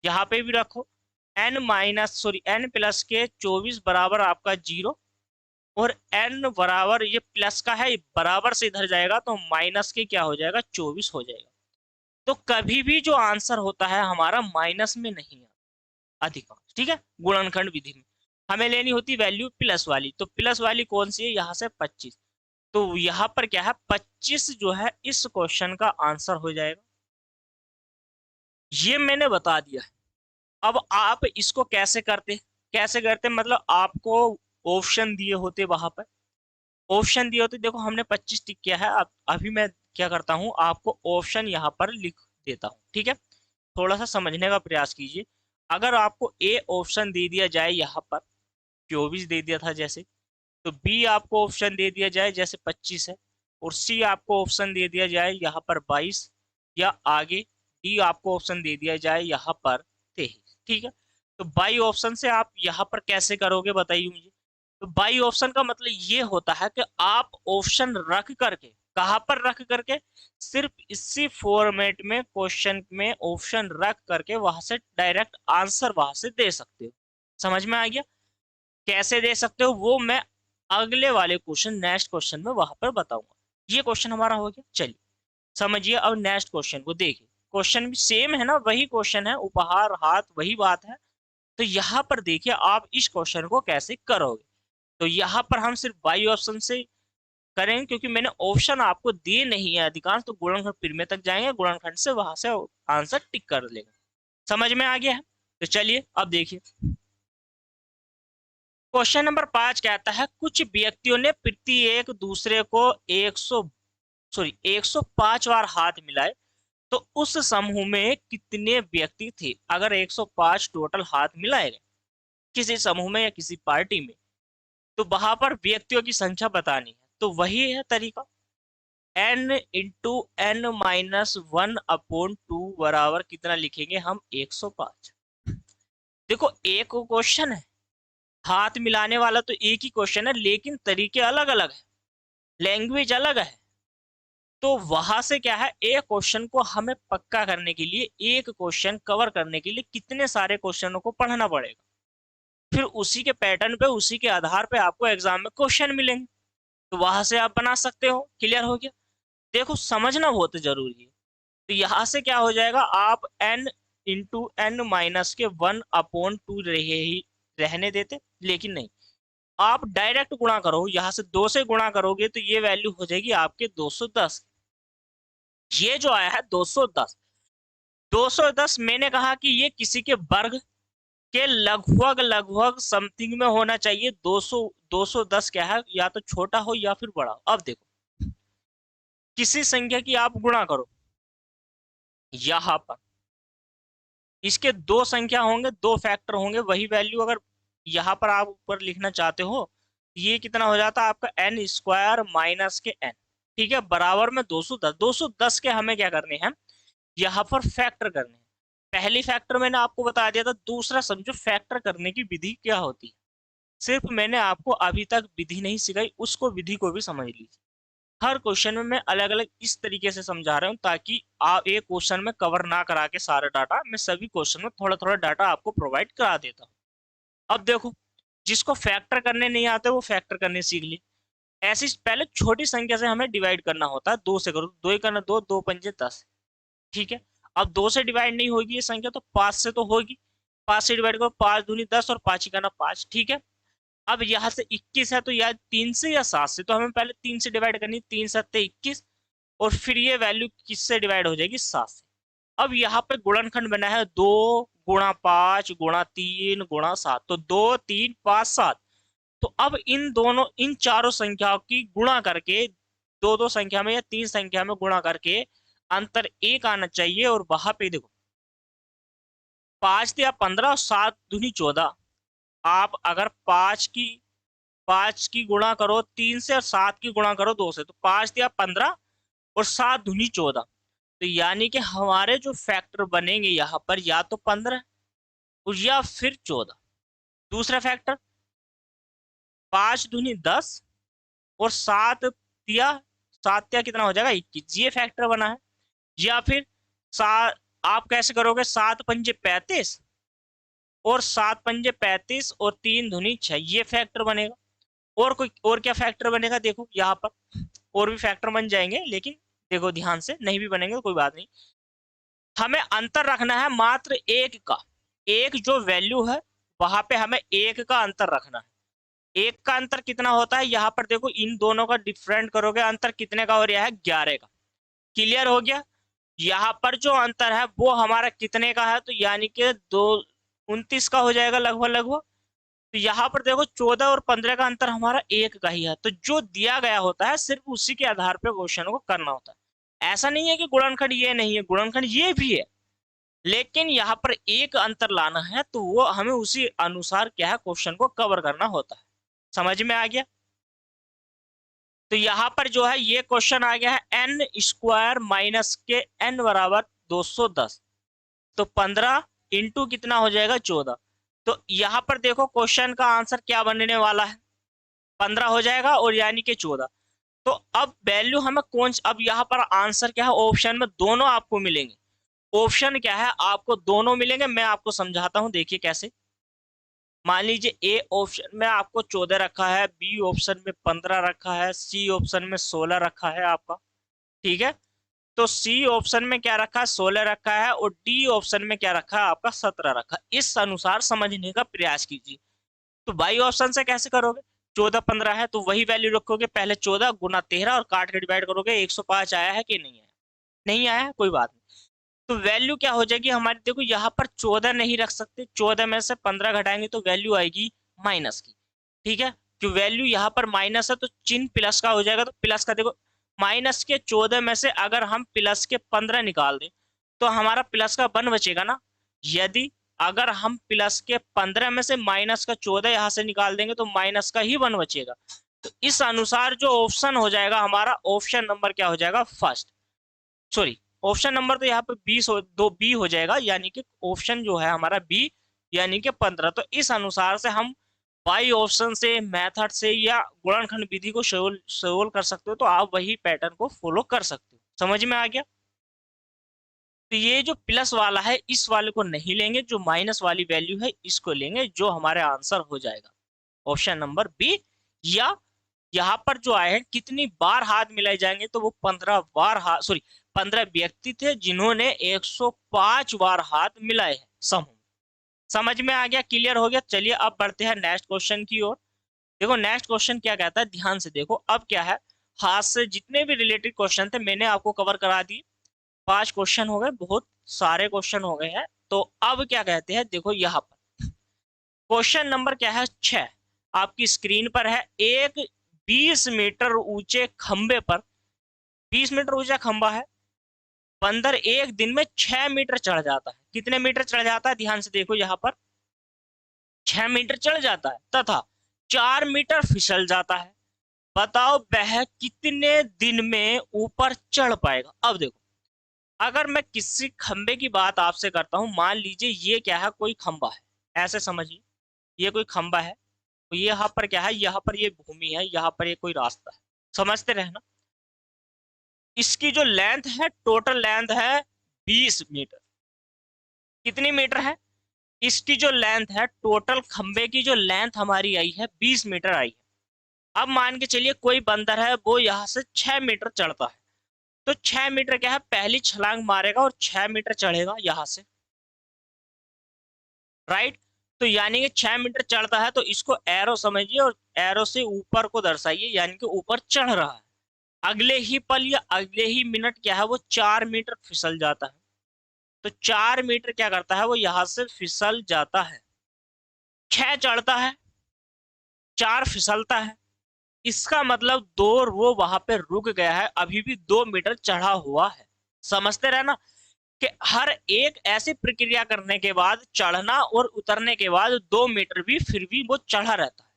A: यहाँ पे भी रखो n प्लस के 24 बराबर आपका 0, और n बराबर ये प्लस का है, बराबर से इधर जाएगा तो माइनस के क्या हो जाएगा 24 हो जाएगा। तो कभी भी जो आंसर होता है हमारा माइनस में नहीं आता अधिकांश। ठीक है, गुणनखंड विधि में हमें लेनी होती वैल्यू प्लस वाली। तो प्लस वाली कौन सी है, यहाँ से 25। तो यहाँ पर क्या है, 25 जो है इस क्वेश्चन का आंसर हो जाएगा। ये मैंने बता दिया। अब आप इसको कैसे करते, कैसे करते मतलब आपको ऑप्शन दिए होते, वहां पर ऑप्शन दिए होते। देखो हमने 25 टिक किया है। अब अभी मैं क्या करता हूँ, आपको ऑप्शन यहाँ पर लिख देता हूँ। ठीक है, थोड़ा सा समझने का प्रयास कीजिए। अगर आपको ए ऑप्शन दे दिया जाए, यहाँ पर 24 दे दिया था जैसे, तो बी आपको ऑप्शन दे दिया जाए जैसे 25 है, और सी आपको ऑप्शन दे दिया जाए यहाँ पर 22, या आगे डी आपको ऑप्शन दे दिया जाए यहाँ पर 23। ठीक है, तो बाई ऑप्शन से आप यहाँ पर कैसे करोगे बताइए मुझे। तो बाई ऑप्शन का मतलब ये होता है कि आप ऑप्शन रख करके, कहाँ पर रख करके, सिर्फ इसी फॉर्मेट में क्वेश्चन में ऑप्शन रख करके वहां से डायरेक्ट आंसर वहां से दे सकते हो। समझ में आ गया, कैसे दे सकते हो वो मैं अगले वाले क्वेश्चन, नेक्स्ट क्वेश्चन में वहां पर बताऊंगा। ये क्वेश्चन हमारा हो गया। चलिए समझिए, अब नेक्स्ट क्वेश्चन को देखिए। क्वेश्चन भी सेम है ना, वही क्वेश्चन है, उपहार हाथ वही बात है। तो यहाँ पर देखिए आप इस क्वेश्चन को कैसे करोगे। तो यहाँ पर हम सिर्फ बाई ऑप्शन से करेंगे, क्योंकि मैंने ऑप्शन आपको दिए नहीं है अधिकांश, तो गुणनखंड फिर तक जाएंगे, गुणनखंड से वहां से आंसर टिक कर लेगा। समझ में आ गया है? तो चलिए अब देखिए, क्वेश्चन नंबर 5 कहता है कुछ व्यक्तियों ने प्रत्येक दूसरे को 105 बार हाथ मिलाए, तो उस समूह में कितने व्यक्ति थे? अगर 105 टोटल हाथ मिलाए गए किसी समूह में या किसी पार्टी में, तो वहां पर व्यक्तियों की संख्या बतानी है। तो वही है तरीका, n इंटू एन माइनस 1/2 बराबर कितना लिखेंगे हम? 105। देखो एक क्वेश्चन है, हाथ मिलाने वाला तो एक ही क्वेश्चन है, लेकिन तरीके अलग अलग है, लैंग्वेज अलग है। तो वहां से क्या है, एक क्वेश्चन को हमें पक्का करने के लिए, एक क्वेश्चन कवर करने के लिए कितने सारे क्वेश्चनों को पढ़ना पड़ेगा, फिर उसी के पैटर्न पे, उसी के आधार पे आपको एग्जाम में क्वेश्चन मिलेंगे, तो वहां से आप बना सकते हो। क्लियर हो गया? देखो समझना बहुत जरूरी है। तो यहाँ से क्या हो जाएगा, आप n इंटू एन माइनस के 1/2 रहने देते, लेकिन नहीं, आप डायरेक्ट गुणा करो, यहाँ से 2 से गुणा करोगे तो ये वैल्यू हो जाएगी आपके 210। ये जो आया है 210, 210 मैंने कहा कि ये किसी के वर्ग के लगभग लगभग समथिंग में होना चाहिए। 210 क्या है, या तो छोटा हो या फिर बड़ा। अब देखो, किसी संख्या की आप गुणा करो, यहां पर इसके दो संख्या होंगे, दो फैक्टर होंगे, वही वैल्यू अगर यहाँ पर आप ऊपर लिखना चाहते हो, ये कितना हो जाता है आपका n स्क्वायर माइनस के n, ठीक है, बराबर में 210। 210 के हमें क्या करने हैं, यहाँ पर फैक्टर करने हैं। पहली फैक्टर मैंने आपको बता दिया था, दूसरा समझो फैक्टर करने की विधि क्या होती है। सिर्फ मैंने आपको अभी तक विधि नहीं सिखाई, उसको विधि को भी समझ लीजिए। हर क्वेश्चन में मैं अलग अलग इस तरीके से समझा रहा हूँ, ताकि आप एक क्वेश्चन में कवर ना करा के सारा डाटा, मैं सभी क्वेश्चन में थोड़ा थोड़ा डाटा आपको प्रोवाइड करा देता हूँ। अब देखो, जिसको फैक्टर करने नहीं आते वो फैक्टर करने सीख ली। ऐसी पहले छोटी संख्या से हमें डिवाइड करना होता है, 2 से करो, 2 ही करना, 2 2 पंजे 10, ठीक है। अब 2 से डिवाइड नहीं होगी ये संख्या, तो 5 से तो होगी, 5 से डिवाइड करो, 5 दूनी 10 और 5 ही करना 5, ठीक है। अब यहाँ से 21 है, तो या 3 से या 7 से, तो हमें पहले 3 से डिवाइड करनी, 3 7 21, और फिर ये वैल्यू किससे डिवाइड हो जाएगी? 7 से। अब यहाँ पे गुणनखंड बना है 2 गुणा 5 गुणा 3 गुणा 7, तो 2 3 5 7। तो अब इन दोनों, इन चारों संख्याओं की गुणा करके, दो दो संख्या में या 3 संख्या में गुणा करके अंतर 1 आना चाहिए। और वहां पे देखो, 5 या 15 और 7 दूनी 14। आप अगर 5 की गुणा करो 3 से और 7 की गुणा करो 2 से, तो 5 या 15 और 7 दूनी 14। तो यानी कि हमारे जो फैक्टर बनेंगे यहाँ पर, या तो 15 और या फिर 14। दूसरा फैक्टर 5 दूनी 10 और 7 या कितना हो जाएगा? 21, ये फैक्टर बना है। या फिर आप कैसे करोगे, 7 पंजे 35 और 7 पंजे 35 और 3 दूनी 6, ये फैक्टर बनेगा। और कोई और क्या फैक्टर बनेगा? देखो यहाँ पर और भी फैक्टर बन जाएंगे, लेकिन देखो ध्यान से, नहीं भी बनेंगे तो कोई बात नहीं। हमें अंतर रखना है मात्र एक का, एक जो वैल्यू है वहां पे हमें एक का अंतर रखना है। एक का अंतर कितना होता है, यहाँ पर देखो, इन दोनों का डिफरेंट करोगे, अंतर कितने का हो रहा है? 11 का। क्लियर हो गया? यहाँ पर जो अंतर है वो हमारा कितने का है, तो यानी कि 29 का हो जाएगा लगभग लगभग। तो यहाँ पर देखो 14 और 15 का अंतर हमारा एक का ही है। तो जो दिया गया होता है सिर्फ उसी के आधार पर क्वेश्चन को करना होता है। ऐसा नहीं है कि गुणनखंड ये नहीं है, गुणनखंड ये भी है, लेकिन यहाँ पर एक अंतर लाना है, तो वो हमें उसी अनुसार क्या है, क्वेश्चन को कवर करना होता है। समझ में आ गया? तो यहाँ पर जो है ये क्वेश्चन आ गया है n स्क्वायर माइनस के n बराबर 210, तो 15 इंटू कितना हो जाएगा? 14। तो यहाँ पर देखो क्वेश्चन का आंसर क्या बनने वाला है, 15 हो जाएगा, और यानी कि 14। तो अब वैल्यू हमें कौन, अब यहाँ पर आंसर क्या है, ऑप्शन में दोनों आपको मिलेंगे। ऑप्शन क्या है, आपको दोनों मिलेंगे। मैं आपको समझाता हूं, देखिए कैसे। मान लीजिए ए ऑप्शन में आपको 14 रखा है, बी ऑप्शन में 15 रखा है, सी ऑप्शन में 16 रखा है आपका, ठीक है। तो सी ऑप्शन में क्या रखा है? 16 रखा है, और डी ऑप्शन में क्या रखा है आपका? 17 रखा है। इस अनुसार समझने का प्रयास कीजिए। तो बाई ऑप्शन से कैसे करोगे? 14 15 है तो वही वैल्यू रखोगे, पहले 14 गुना 13 और काट के डिवाइड करोगे, 105 आया है कि नहीं आया? नहीं आया है, कोई बात नहीं। तो वैल्यू क्या हो जाएगी हमारी, देखो यहाँ पर 14 नहीं रख सकते, 14 में से 15 घटाएंगे तो वैल्यू आएगी माइनस की। ठीक है, जो वैल्यू यहाँ पर माइनस है तो चिन्ह प्लस का हो जाएगा, तो प्लस का देखो माइनस के 14 में से अगर हम प्लस के 15 निकाल दें तो हमारा प्लस का 1 बचेगा ना। यदि अगर हम प्लस के 15 में से माइनस का 14 यहाँ से निकाल देंगे तो माइनस का ही 1 बचेगा। तो इस अनुसार जो ऑप्शन हो जाएगा हमारा, ऑप्शन नंबर क्या हो जाएगा, फर्स्ट, सॉरी ऑप्शन नंबर तो यहाँ पे 20 हो, 2 बी हो जाएगा, यानी कि ऑप्शन जो है हमारा बी, यानी कि 15। तो इस अनुसार से हम बाई ऑप्शन से, मेथड से या गुणनखंड विधि को सोल्व कर सकते हो, तो आप वही पैटर्न को फॉलो कर सकते हो। समझ में आ गया? तो ये जो प्लस वाला है इस वाले को नहीं लेंगे, जो माइनस वाली वैल्यू है इसको लेंगे, जो हमारे आंसर हो जाएगा ऑप्शन नंबर बी। या यहाँ पर जो आए हैं कितनी बार हाथ मिलाए जाएंगे, तो वो 15 बार हाथ, सॉरी 15 व्यक्ति थे जिन्होंने 105 बार हाथ मिलाए हैं समूह। समझ में आ गया, क्लियर हो गया? चलिए अब बढ़ते हैं नेक्स्ट क्वेश्चन की ओर। देखो नेक्स्ट क्वेश्चन क्या कहता है, ध्यान से देखो। अब क्या है, हाथ से जितने भी रिलेटेड क्वेश्चन थे मैंने आपको कवर करा दिए। 5 क्वेश्चन हो गए, बहुत सारे क्वेश्चन हो गए हैं। तो अब क्या कहते हैं, देखो यहाँ पर क्वेश्चन नंबर क्या है, 6 आपकी स्क्रीन पर है। एक 20 मीटर ऊंचे खंबे पर, 20 मीटर ऊंचा खंबा है, बंदर एक दिन में 6 मीटर चढ़ जाता है। कितने मीटर चढ़ जाता है, ध्यान से देखो यहाँ पर, 6 मीटर चढ़ जाता है तथा 4 मीटर फिसल जाता है। बताओ वह कितने दिन में ऊपर चढ़ पाएगा। अब देखो, अगर मैं किसी खंबे की बात आपसे करता हूं, मान लीजिए ये क्या है, कोई खंबा है, ऐसे समझिए ये कोई खंबा है, तो ये यहाँ पर क्या है, यहाँ पर ये भूमि है, यहाँ पर ये कोई रास्ता है, समझते रहना। इसकी जो लेंथ है, टोटल लेंथ है 20 मीटर। कितनी मीटर है, इसकी जो लेंथ है, टोटल खंबे की जो लेंथ हमारी आई है 20 मीटर आई है। अब मान के चलिए कोई बंदर है वो यहाँ से 6 मीटर चढ़ता है, तो 6 मीटर क्या है, पहली छलांग मारेगा और 6 मीटर चढ़ेगा यहाँ से, राइट। तो यानी कि 6 मीटर चढ़ता है तो इसको एरो समझिए और एरो से ऊपर को दर्शाइए, यानी कि ऊपर चढ़ रहा है। अगले ही पल या अगले ही मिनट क्या है, वो 4 मीटर फिसल जाता है। तो 4 मीटर क्या करता है, वो यहाँ से फिसल जाता है। 6 चढ़ता है, 4 फिसलता है, इसका मतलब 2 वो वहां पे रुक गया है, अभी भी 2 मीटर चढ़ा हुआ है। समझते रहना कि हर एक ऐसी प्रक्रिया करने के बाद, चढ़ना और उतरने के बाद 2 मीटर भी फिर भी वो चढ़ा रहता है।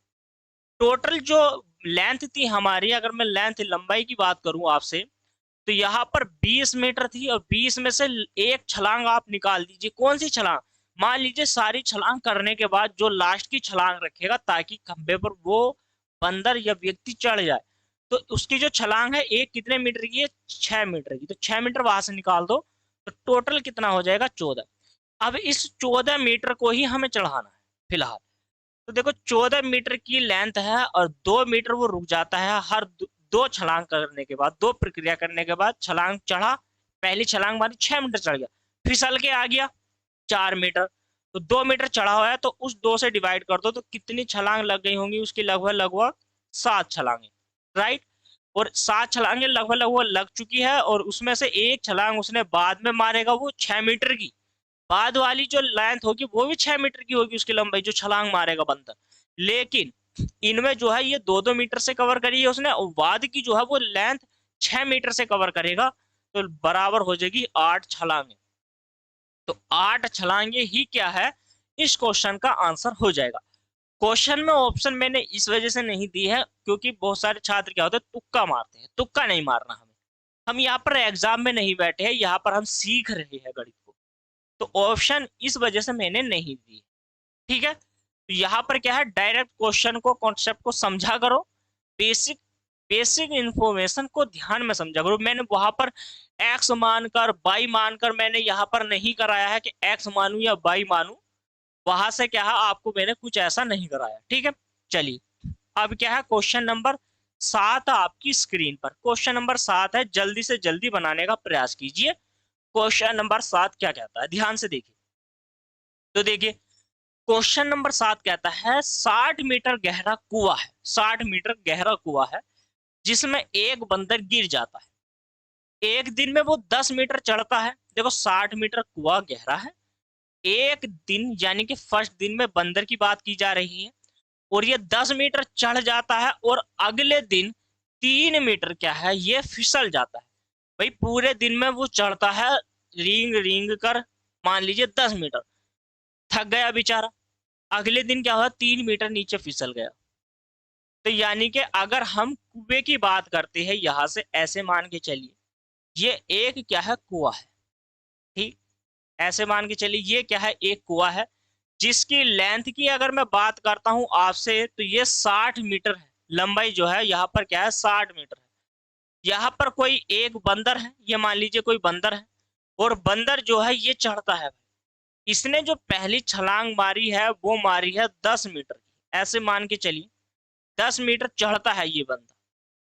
A: टोटल जो लेंथ थी हमारी, अगर मैं लेंथ लंबाई की बात करूं आपसे, तो यहाँ पर 20 मीटर थी और 20 में से एक छलांग आप निकाल दीजिए। कौन सी छलांग, मान लीजिए सारी छलांग करने के बाद जो लास्ट की छलांग रखेगा ताकि खंबे पर वो बंदर या व्यक्ति चढ़ जाए, तो उसकी जो छलांग है एक कितने मीटर की है, 6 मीटर की। तो 6 मीटर वहां से निकाल दो तो टोटल कितना हो जाएगा, 14। अब इस 14 मीटर को ही हमें चढ़ाना है फिलहाल। तो देखो 14 मीटर की लेंथ है और 2 मीटर वो रुक जाता है। हर दो छलांग करने के बाद, दो प्रक्रिया करने के बाद छलांग चढ़ा, पहली छलांग मारी 6 मीटर चढ़ गया, फिसल के आ गया 4 मीटर। तो 2 मीटर चढ़ा हुआ है, तो उस 2 से डिवाइड कर दो तो कितनी छलांग लग गई होंगी उसकी, लगभग लगभग 7 छलांगे, राइट। और 7 छलांगे लगभग लगभग लग चुकी है, और उसमें से एक छलांग उसने बाद में मारेगा वो 6 मीटर की। बाद वाली जो लेंथ होगी वो भी 6 मीटर की होगी उसकी लंबाई, जो छलांग मारेगा बंदर। लेकिन इनमें जो है ये 2-2 मीटर से कवर करी है उसने, और बाद की जो है वो लेंथ 6 मीटर से कवर करेगा, तो बराबर हो जाएगी 8 छलांगे। तो 8 छलांगे ही क्या है, इस क्वेश्चन का आंसर हो जाएगा। क्वेश्चन में ऑप्शन मैंने इस वजह से नहीं दी है क्योंकि बहुत सारे छात्र क्या होते हैं, तुक्का मारते हैं। तुक्का नहीं मारना हमें, हम यहाँ पर एग्जाम में नहीं बैठे हैं, यहाँ पर हम सीख रहे हैं गणित को। तो ऑप्शन इस वजह से मैंने नहीं दी, ठीक है। तो यहाँ पर क्या है, डायरेक्ट क्वेश्चन को, कॉन्सेप्ट को समझा करो, बेसिक बेसिक इंफॉर्मेशन को ध्यान में समझा करो। मैंने वहां पर एक्स मानकर बाई मानकर मैंने यहाँ पर नहीं कराया है कि एक्स मानू या बाई मानू, वहां से क्या है आपको मैंने कुछ ऐसा नहीं कराया, ठीक है। चलिए अब क्या है, क्वेश्चन नंबर 7 आपकी स्क्रीन पर। क्वेश्चन नंबर 7 है, जल्दी से जल्दी बनाने का प्रयास कीजिए। क्वेश्चन नंबर 7 क्या कहता है, ध्यान से देखिए। तो देखिए क्वेश्चन नंबर 7 कहता है 60 मीटर गहरा कुआं है, 60 मीटर गहरा कुआं है जिसमें एक बंदर गिर जाता है। एक दिन में वो 10 मीटर चढ़ता है। देखो 60 मीटर कुआं गहरा है, एक दिन यानी कि फर्स्ट दिन में बंदर की बात की जा रही है, और ये 10 मीटर चढ़ जाता है और अगले दिन 3 मीटर क्या है ये फिसल जाता है। भाई पूरे दिन में वो चढ़ता है रींग रींग कर, मान लीजिए 10 मीटर, थक गया बेचारा, अगले दिन क्या हुआ 3 मीटर नीचे फिसल गया। तो यानी कि अगर हम कुएं की बात करते हैं यहां से, ऐसे मान के चलिए ये एक क्या है कुआं है, ठीक, ऐसे मान के चलिए ये क्या है एक कुआं है जिसकी लेंथ की अगर मैं बात करता हूं आपसे तो ये 60 मीटर है, लंबाई जो है यहाँ पर क्या है 60 मीटर है। यहाँ पर कोई एक बंदर है, ये मान लीजिए कोई बंदर है, और बंदर जो है ये चढ़ता है। इसने जो पहली छलांग मारी है वो मारी है 10 मीटर की, ऐसे मान के चलिए 10 मीटर चढ़ता है ये बंदा।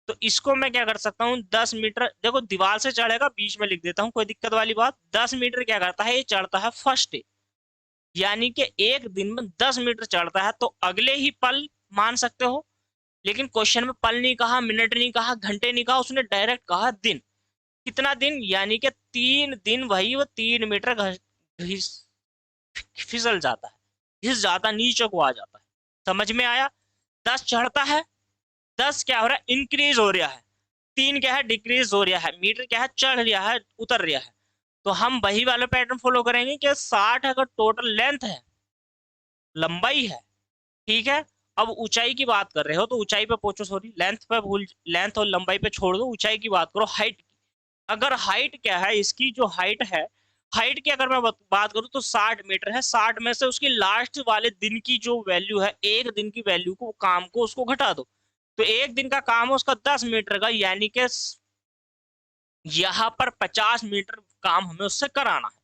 A: तो इसको मैं क्या कर सकता हूँ 10 मीटर, देखो दीवार से चढ़ेगा, बीच में लिख देता हूँ कोई दिक्कत वाली बात। 10 मीटर क्या करता है ये चढ़ता है फर्स्ट डे, यानी कि एक दिन में 10 मीटर चढ़ता है, तो अगले ही पल मान सकते हो। लेकिन क्वेश्चन में पल नहीं कहा, मिनट नहीं कहा, घंटे नहीं कहा, उसने डायरेक्ट कहा दिन। कितना दिन, यानी कि 3 दिन वही वो 3 मीटर फिसल जाता है, घिस जाता, नीचे को आ जाता है। समझ में आया? 10 चढ़ता है, 10 क्या हो रहा है इंक्रीज हो रहा है, 3 क्या है डिक्रीज हो रहा है, मीटर क्या है चढ़ रहा है उतर रहा है। तो हम वही वाला पैटर्न फॉलो करेंगे कि 60 अगर टोटल लेंथ है, लंबाई है, ठीक है। अब ऊंचाई की बात कर रहे हो तो ऊंचाई पे पूछो, सॉरी लेंथ पे भूल, लेंथ और लंबाई पे छोड़ दो, ऊंचाई की बात करो, हाइट की। अगर हाइट क्या है, इसकी जो हाइट है, हाइट की अगर मैं बात करूं तो 60 मीटर है। 60 में से उसकी लास्ट वाले दिन की जो वैल्यू है, एक दिन की वैल्यू को, काम को उसको घटा दो, तो एक दिन का काम है उसका 10 मीटर का, यानी कि यहाँ पर 50 मीटर काम हमें उससे कराना है।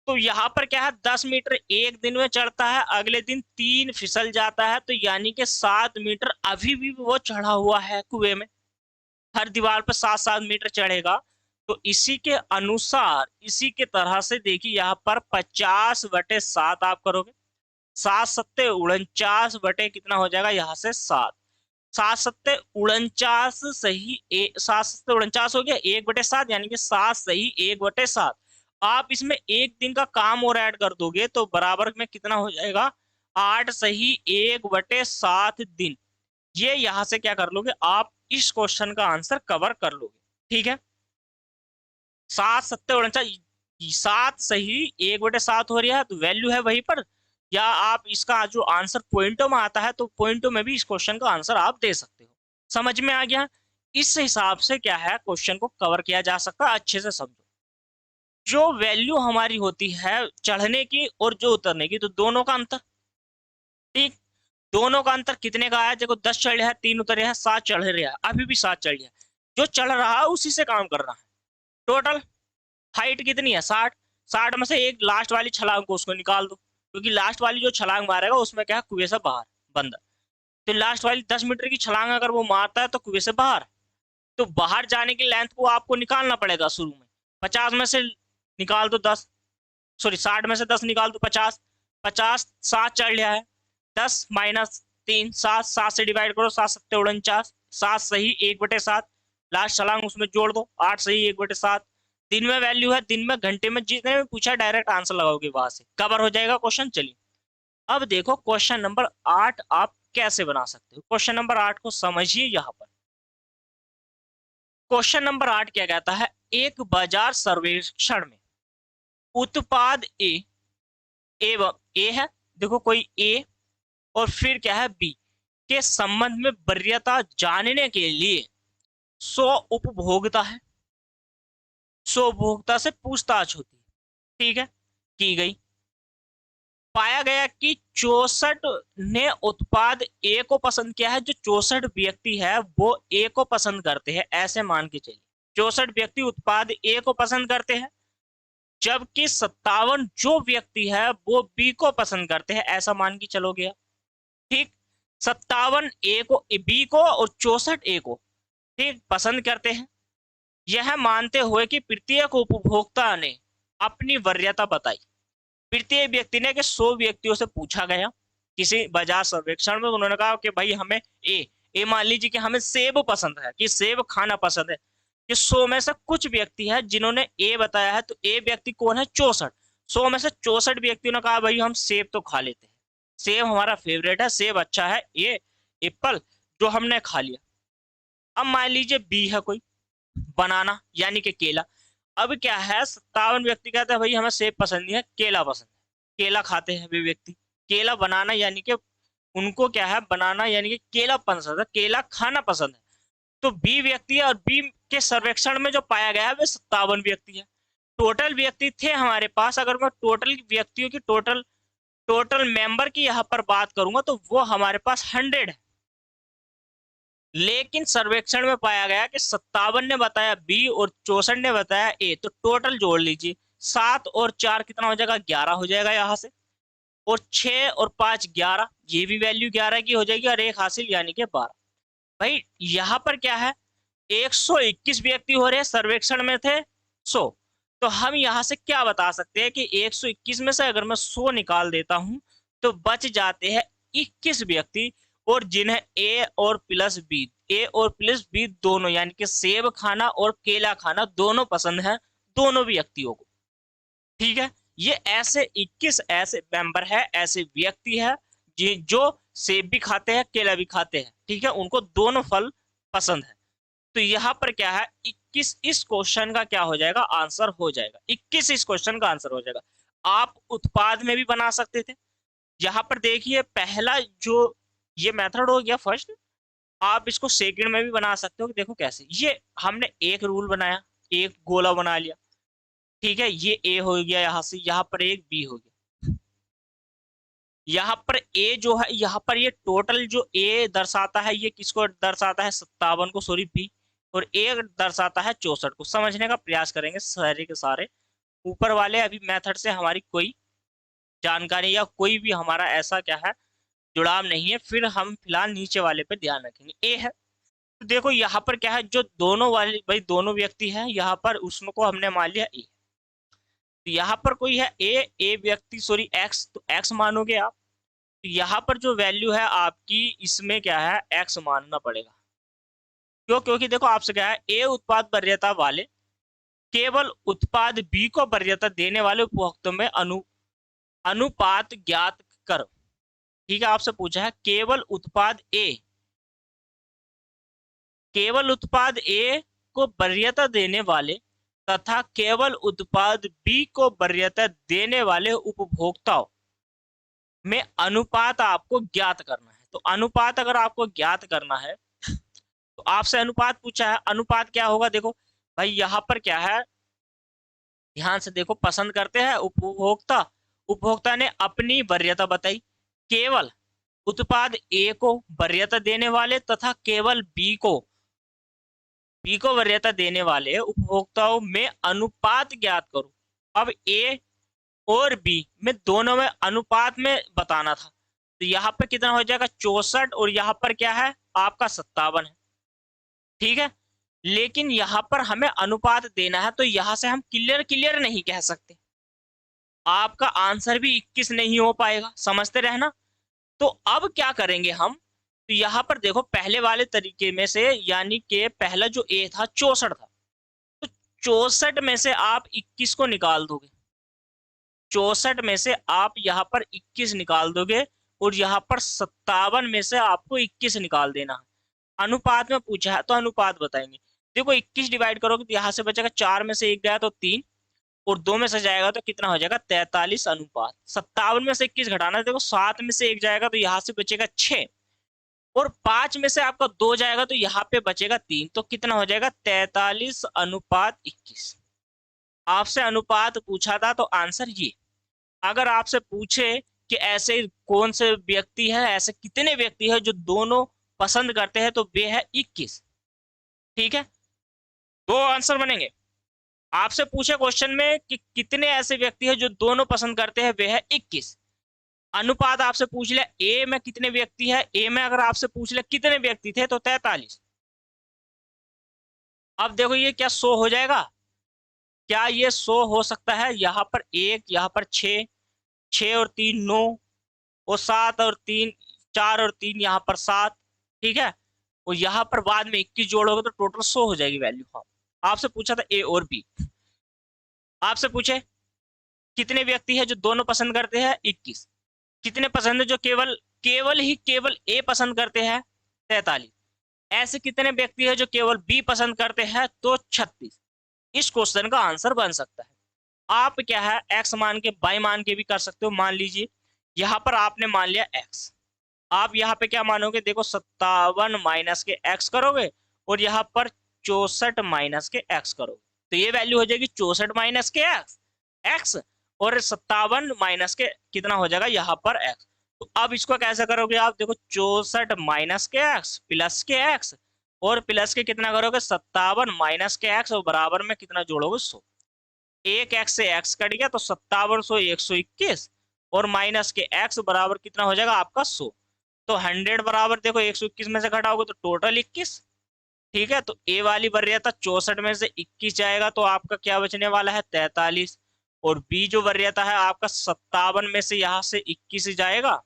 A: तो यहाँ पर क्या है 10 मीटर एक दिन में चढ़ता है, अगले दिन 3 फिसल जाता है, तो यानी कि 7 मीटर अभी भी वो चढ़ा हुआ है कुएं में। हर दीवार पर 7-7 मीटर चढ़ेगा। तो इसी के अनुसार, इसी के तरह से देखिए यहाँ पर 50/7 आप करोगे, 7×7 = 49 कितना हो जाएगा यहाँ से 7, 7×7 = सही 7×7 = 49 हो गया, 1/7 यानी कि 7 सही 1/7। आप इसमें एक दिन का काम और ऐड कर दोगे तो बराबर में कितना हो जाएगा 8 सही 1/7 दिन। ये यहां से क्या कर लोगे आप, इस क्वेश्चन का आंसर कवर कर लोगे, ठीक है। 7×7 = 49, 7 सही 1/7 हो रहा है, तो वैल्यू है वहीं पर। या आप इसका जो आंसर पॉइंटों में आता है तो पॉइंटों में भी इस क्वेश्चन का आंसर आप दे सकते हो। समझ में आ गया? इस हिसाब से क्या है क्वेश्चन को कवर किया जा सकता है, अच्छे से समझो। जो वैल्यू हमारी होती है चढ़ने की और जो उतरने की, तो दोनों का अंतर, ठीक, दोनों का अंतर कितने का है, देखो 10 चढ़ रहा है, 3 उतर रहा है, 7 चढ़ रहा है, अभी भी 7 चढ़ रहा है। जो चढ़ रहा है उसी से काम कर रहा है। टोटल हाइट कितनी है 60, 60 में से एक लास्ट वाली छलांग को उसको निकाल दो, क्योंकि लास्ट वाली जो छलांग मारेगा उसमें क्या है कुएं से बाहर बंदा। तो लास्ट वाली 10 मीटर की छलांग अगर वो मारता है तो कुएं से बाहर, तो बाहर जाने की लेंथ को आपको निकालना पड़ेगा शुरू में। 50 में से निकाल दो 10, सॉरी 60 में से 10 निकाल दो 50, 50 7 चढ़ रहा है, 10 - 3 7, 7 से डिवाइड करो, 7×7 = 49, 7 सही 1/7, लास्ट छलांग उसमें जोड़ दो 8 सही 1/7। दिन में वैल्यू है, दिन में घंटे में, जितने में पूछा डायरेक्ट आंसर लगाओगे वहां से कवर हो जाएगा क्वेश्चन। चलिए अब देखो क्वेश्चन नंबर 8 आप कैसे बना सकते हो। क्वेश्चन नंबर 8 को समझिए। यहाँ पर क्वेश्चन नंबर 8 क्या कहता है, एक बाजार सर्वेक्षण में उत्पाद एवं ए है, देखो कोई ए और फिर क्या है बी के संबंध में वरीयता जानने के लिए 100 उपभोक्ता है, 100 उपभोक्ता से पूछताछ होती है, ठीक है, की गई। पाया गया कि 64 ने उत्पाद ए को पसंद किया है। जो 64 व्यक्ति है वो ए को पसंद करते हैं, ऐसे मान के चलिए 64 व्यक्ति उत्पाद ए को पसंद करते हैं, जबकि 57 जो व्यक्ति है वो बी को पसंद करते हैं, ऐसा मान के चलोगे, ठीक। 57 ए को, बी को, और 64 ए को, ठीक, पसंद करते हैं, यह मानते हुए कि प्रत्येक उपभोक्ता ने अपनी वरीयता बताई। प्रत्येक व्यक्ति ने कि 100 व्यक्तियों से पूछा गया किसी बाजार सर्वेक्षण में, उन्होंने कहा कि भाई हमें ए मान लीजिए कि हमें सेब पसंद है, कि सेब खाना पसंद है, कि 100 में से कुछ व्यक्ति है जिन्होंने ए बताया है, तो ए व्यक्ति कौन है? 64। 100 में से 64 व्यक्तियों ने कहा भाई हम सेब तो खा लेते हैं, सेब हमारा फेवरेट है, सेब अच्छा है, ये एप्पल, जो हमने खा लिया। अब मान लीजिए बी है कोई, बनाना यानी कि केला। अब क्या है, 57 व्यक्ति कहते हैं भाई हमें सेब पसंद नहीं है, केला पसंद है, केला खाते हैं वे व्यक्ति। केला बनाना यानी कि उनको क्या है, बनाना यानी कि केला पसंद है, केला खाना पसंद है। तो बी व्यक्ति है, और बी के सर्वेक्षण में जो पाया गया है वे 57 व्यक्ति है। टोटल व्यक्ति थे हमारे पास, अगर मैं टोटल व्यक्तियों की टोटल टोटल मेंबर की यहाँ पर बात करूंगा तो वो हमारे पास 100 है। लेकिन सर्वेक्षण में पाया गया कि 57 ने बताया बी और 64 ने बताया ए, तो टोटल जोड़ लीजिए, 7 और 4 कितना हो जाएगा? 11 हो जाएगा यहाँ से, और 6 और 5 11, ये भी वैल्यू 11 की हो जाएगी, और एक हासिल यानी कि 12। भाई यहाँ पर क्या है, 121 व्यक्ति हो रहे हैं, सर्वेक्षण में थे 100। तो हम यहाँ से क्या बता सकते हैं कि 121 में से अगर मैं 100 निकाल देता हूं तो बच जाते हैं 21 व्यक्ति, और जिन्हें ए और प्लस बी, ए और प्लस बी दोनों यानी कि सेब खाना और केला खाना दोनों पसंद है दोनों व्यक्तियों को। ठीक है, ये ऐसे 21 ऐसे मेंबर है, ऐसे व्यक्ति है जो सेब भी खाते हैं केला भी खाते हैं, ठीक है, उनको दोनों फल पसंद है। तो यहाँ पर क्या है, 21 इस क्वेश्चन का क्या हो जाएगा? आंसर हो जाएगा। 21 इस क्वेश्चन का आंसर हो जाएगा। आप उत्पाद में भी बना सकते थे। यहाँ पर देखिए, पहला जो ये मेथड हो गया फर्स्ट, आप इसको सेकंड में भी बना सकते हो। देखो कैसे, ये हमने एक रूल बनाया, एक गोला बना लिया, ठीक है, ये ए हो गया, यहाँ से यहाँ पर एक बी हो गया। यहाँ पर ए जो है, यहाँ पर ये टोटल जो ए दर्शाता है, ये किसको दर्शाता है? 57 को, सॉरी बी, और ए दर्शाता है 64 को। समझने का प्रयास करेंगे सारे के सारे। ऊपर वाले अभी मेथड से हमारी कोई जानकारी या कोई भी हमारा ऐसा क्या है जुड़ाव नहीं है, फिर हम फिलहाल नीचे वाले पे ध्यान रखेंगे। ए है, तो देखो यहाँ पर क्या है, जो दोनों वाले भाई दोनों व्यक्ति हैं, यहाँ पर उसको हमने मान लिया ए। तो यहाँ पर कोई है ए व्यक्ति, सॉरी एक्स, तो एक्स मानोगे आप। तो यहाँ पर जो वैल्यू है आपकी, इसमें क्या है, एक्स मानना पड़ेगा। क्यों? क्योंकि देखो आपसे क्या है, ए उत्पाद वरीयता वाले केवल उत्पाद बी को वरीयता देने वाले उपभोक्ताओं में अनुपात ज्ञात करो। ठीक है, आपसे पूछा है केवल उत्पाद ए को वरीयता देने वाले तथा केवल उत्पाद बी को वरीयता देने वाले उपभोक्ताओं में अनुपात आपको ज्ञात करना है। तो अनुपात अगर आपको ज्ञात करना है तो आपसे अनुपात पूछा है, अनुपात क्या होगा? देखो भाई यहाँ पर क्या है, ध्यान से देखो, पसंद करते हैं उपभोक्ता, उपभोक्ता ने अपनी वरीयता बताई, केवल उत्पाद ए को वरीयता देने वाले तथा केवल बी को वरीयता देने वाले उपभोक्ताओं में अनुपात ज्ञात करो। अब ए और बी में दोनों में अनुपात में बताना था, तो यहाँ पर कितना हो जाएगा? 64, और यहाँ पर क्या है आपका 57 है। ठीक है, लेकिन यहाँ पर हमें अनुपात देना है, तो यहाँ से हम क्लियर नहीं कह सकते, आपका आंसर भी 21 नहीं हो पाएगा, समझते रहना। तो अब क्या करेंगे हम, तो यहाँ पर देखो पहले वाले तरीके में से, यानी कि पहला जो ए था 64 था, तो 64 में से आप 21 को निकाल दोगे, 64 में से आप यहाँ पर 21 निकाल दोगे, और यहाँ पर 57 में से आपको 21 निकाल देना है। अनुपात में पूछा है तो अनुपात बताएंगे। देखो 21 डिवाइड करोगे तो यहाँ से बचेगा, 4 में से 1 गया तो 3, और 2 में से जाएगा तो कितना हो जाएगा? 43 अनुपात। 57 में से 21 घटाना है, देखो 7 में से 1 जाएगा तो यहाँ से बचेगा 6, और 5 में से आपका 2 जाएगा तो यहाँ पे बचेगा 3, तो कितना हो जाएगा? 43 अनुपात 21। आपसे अनुपात पूछा था तो आंसर ये। अगर आपसे पूछे कि ऐसे कौन से व्यक्ति है, ऐसे कितने व्यक्ति है जो दोनों पसंद करते हैं, तो वे है 21। ठीक है, दो आंसर बनेंगे। आपसे पूछे क्वेश्चन में कि कितने ऐसे व्यक्ति है जो दोनों पसंद करते हैं, वे है 21। अनुपात आपसे पूछ लिया ए में कितने व्यक्ति है, ए में अगर आपसे पूछ लिया कितने व्यक्ति थे, तो 43। अब देखो ये क्या 100 हो जाएगा? क्या ये 100 हो सकता है? यहाँ पर 1, यहाँ पर 6, 6 और 3 9, और 7 और 3 4 और 3 यहाँ पर 7, ठीक है। और यहाँ पर बाद में 21 जोड़ोगे तो टोटल 100 हो जाएगी वैल्यू। हाँ, आपसे पूछा था ए और बी, आपसे पूछे कितने व्यक्ति है जो दोनों पसंद करते हैं, 21। कितने पसंद है जो केवल केवल ए पसंद करते हैं, 43। ऐसे कितने व्यक्ति है जो केवल बी पसंद करते हैं, तो 36। इस क्वेश्चन का आंसर बन सकता है। आप क्या है एक्स मान के बाई मान के भी कर सकते हो। मान लीजिए यहाँ पर आपने मान लिया एक्स, आप यहाँ पे क्या मानोगे, देखो 57 माइनस के एक्स करोगे और यहाँ पर 64 माइनस के एक्स करोगे, तो ये वैल्यू हो जाएगी 64 माइनस के एक्स एक्स, और 57 माइनस के कितना हो जाएगा यहाँ पर एक्स। तो अब इसको कैसे करोगे आप, देखो 64 माइनस के एक्स प्लस के एक्स, और प्लस के कितना करोगे 57 माइनस के एक्स, और बराबर में कितना जोड़ोगे 100। एक एक्स से एक्स कट गया तो 57 100 121, और माइनस के एक्स बराबर कितना हो जाएगा आपका 100। तो 100 बराबर देखो 121 में से घटाओगे तो टोटल 21, ठीक है। तो ए वाली वरीयता 64 में से 21 जाएगा तो आपका क्या बचने वाला है 43, और बी जो वरीयता है आपका 57 में से यहाँ से 21 जाएगा।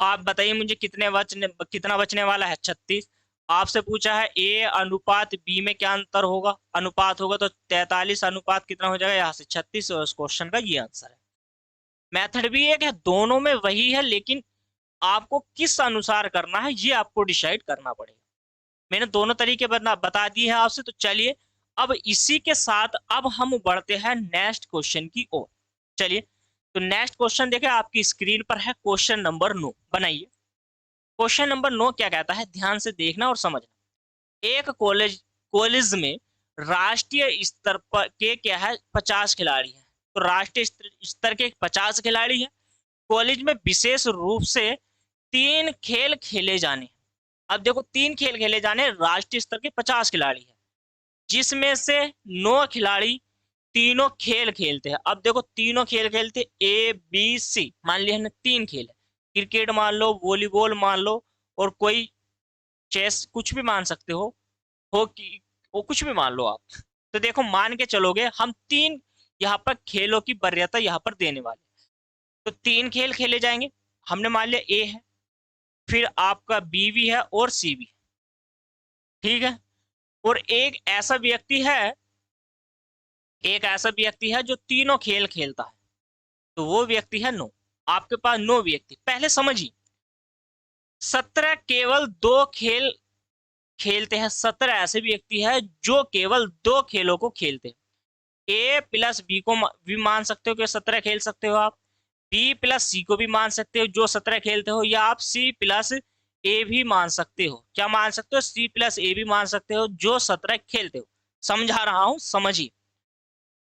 A: आप बताइए मुझे कितना बचने वाला है 36। आपसे पूछा है ए अनुपात बी में क्या अंतर होगा, अनुपात होगा तो 43 अनुपात कितना हो जाएगा यहाँ से 36, और इस क्वेश्चन का ये आंसर है। मेथड भी एक है, दोनों में वही है, लेकिन आपको किस अनुसार करना है ये आपको डिसाइड करना पड़ेगा। मैंने दोनों तरीके बता दिए हैं आपसे। तो चलिए अब इसी के साथ अब हम बढ़ते हैं नेक्स्ट क्वेश्चन की ओर। चलिए तो नेक्स्ट क्वेश्चन देखें, आपकी स्क्रीन पर है क्वेश्चन नंबर 9। बनाइए। क्वेश्चन नंबर 9 क्या कहता है, ध्यान से देखना और समझना। एक कॉलेज में राष्ट्रीय स्तर पर के क्या है 50 खिलाड़ी हैं। तो राष्ट्रीय स्तर के 50 खिलाड़ी हैं। कॉलेज में विशेष रूप से 3 खेल खेले जाने। अब देखो 3 खेल खेले जाने, राष्ट्रीय स्तर के 50 खिलाड़ी हैं, जिसमें से 9 खिलाड़ी तीनों खेल खेलते हैं। अब देखो तीनों खेल खेलते ए बी सी, मान लिया हमने 3 खेल है, क्रिकेट मान लो, वॉलीबॉल मान लो, और कोई चेस, कुछ भी मान सकते हो कि वो कुछ भी मान लो आप। तो देखो मान के चलोगे हम 3 यहाँ पर खेलों की वरीयता यहाँ पर देने वाले। तो 3 खेल खेले जाएंगे, हमने मान लिया ए है, फिर आपका बी भी है और सी भी, ठीक है। और एक ऐसा व्यक्ति है जो तीनों खेल खेलता है, तो वो व्यक्ति है 9। आपके पास 9 व्यक्ति, पहले समझिए 17 केवल 2 खेल खेलते हैं। 17 ऐसे व्यक्ति है जो केवल 2 खेलों को खेलते हैं। ए प्लस बी को भी मान सकते हो कि 17 खेल सकते हो आप, बी प्लस सी को भी मान सकते हो जो 17 खेलते हो, या आप सी प्लस ए भी मान सकते हो। क्या मान सकते हो, सी प्लस ए भी मान सकते हो जो 17 खेलते हो। समझा रहा हूं, समझिए।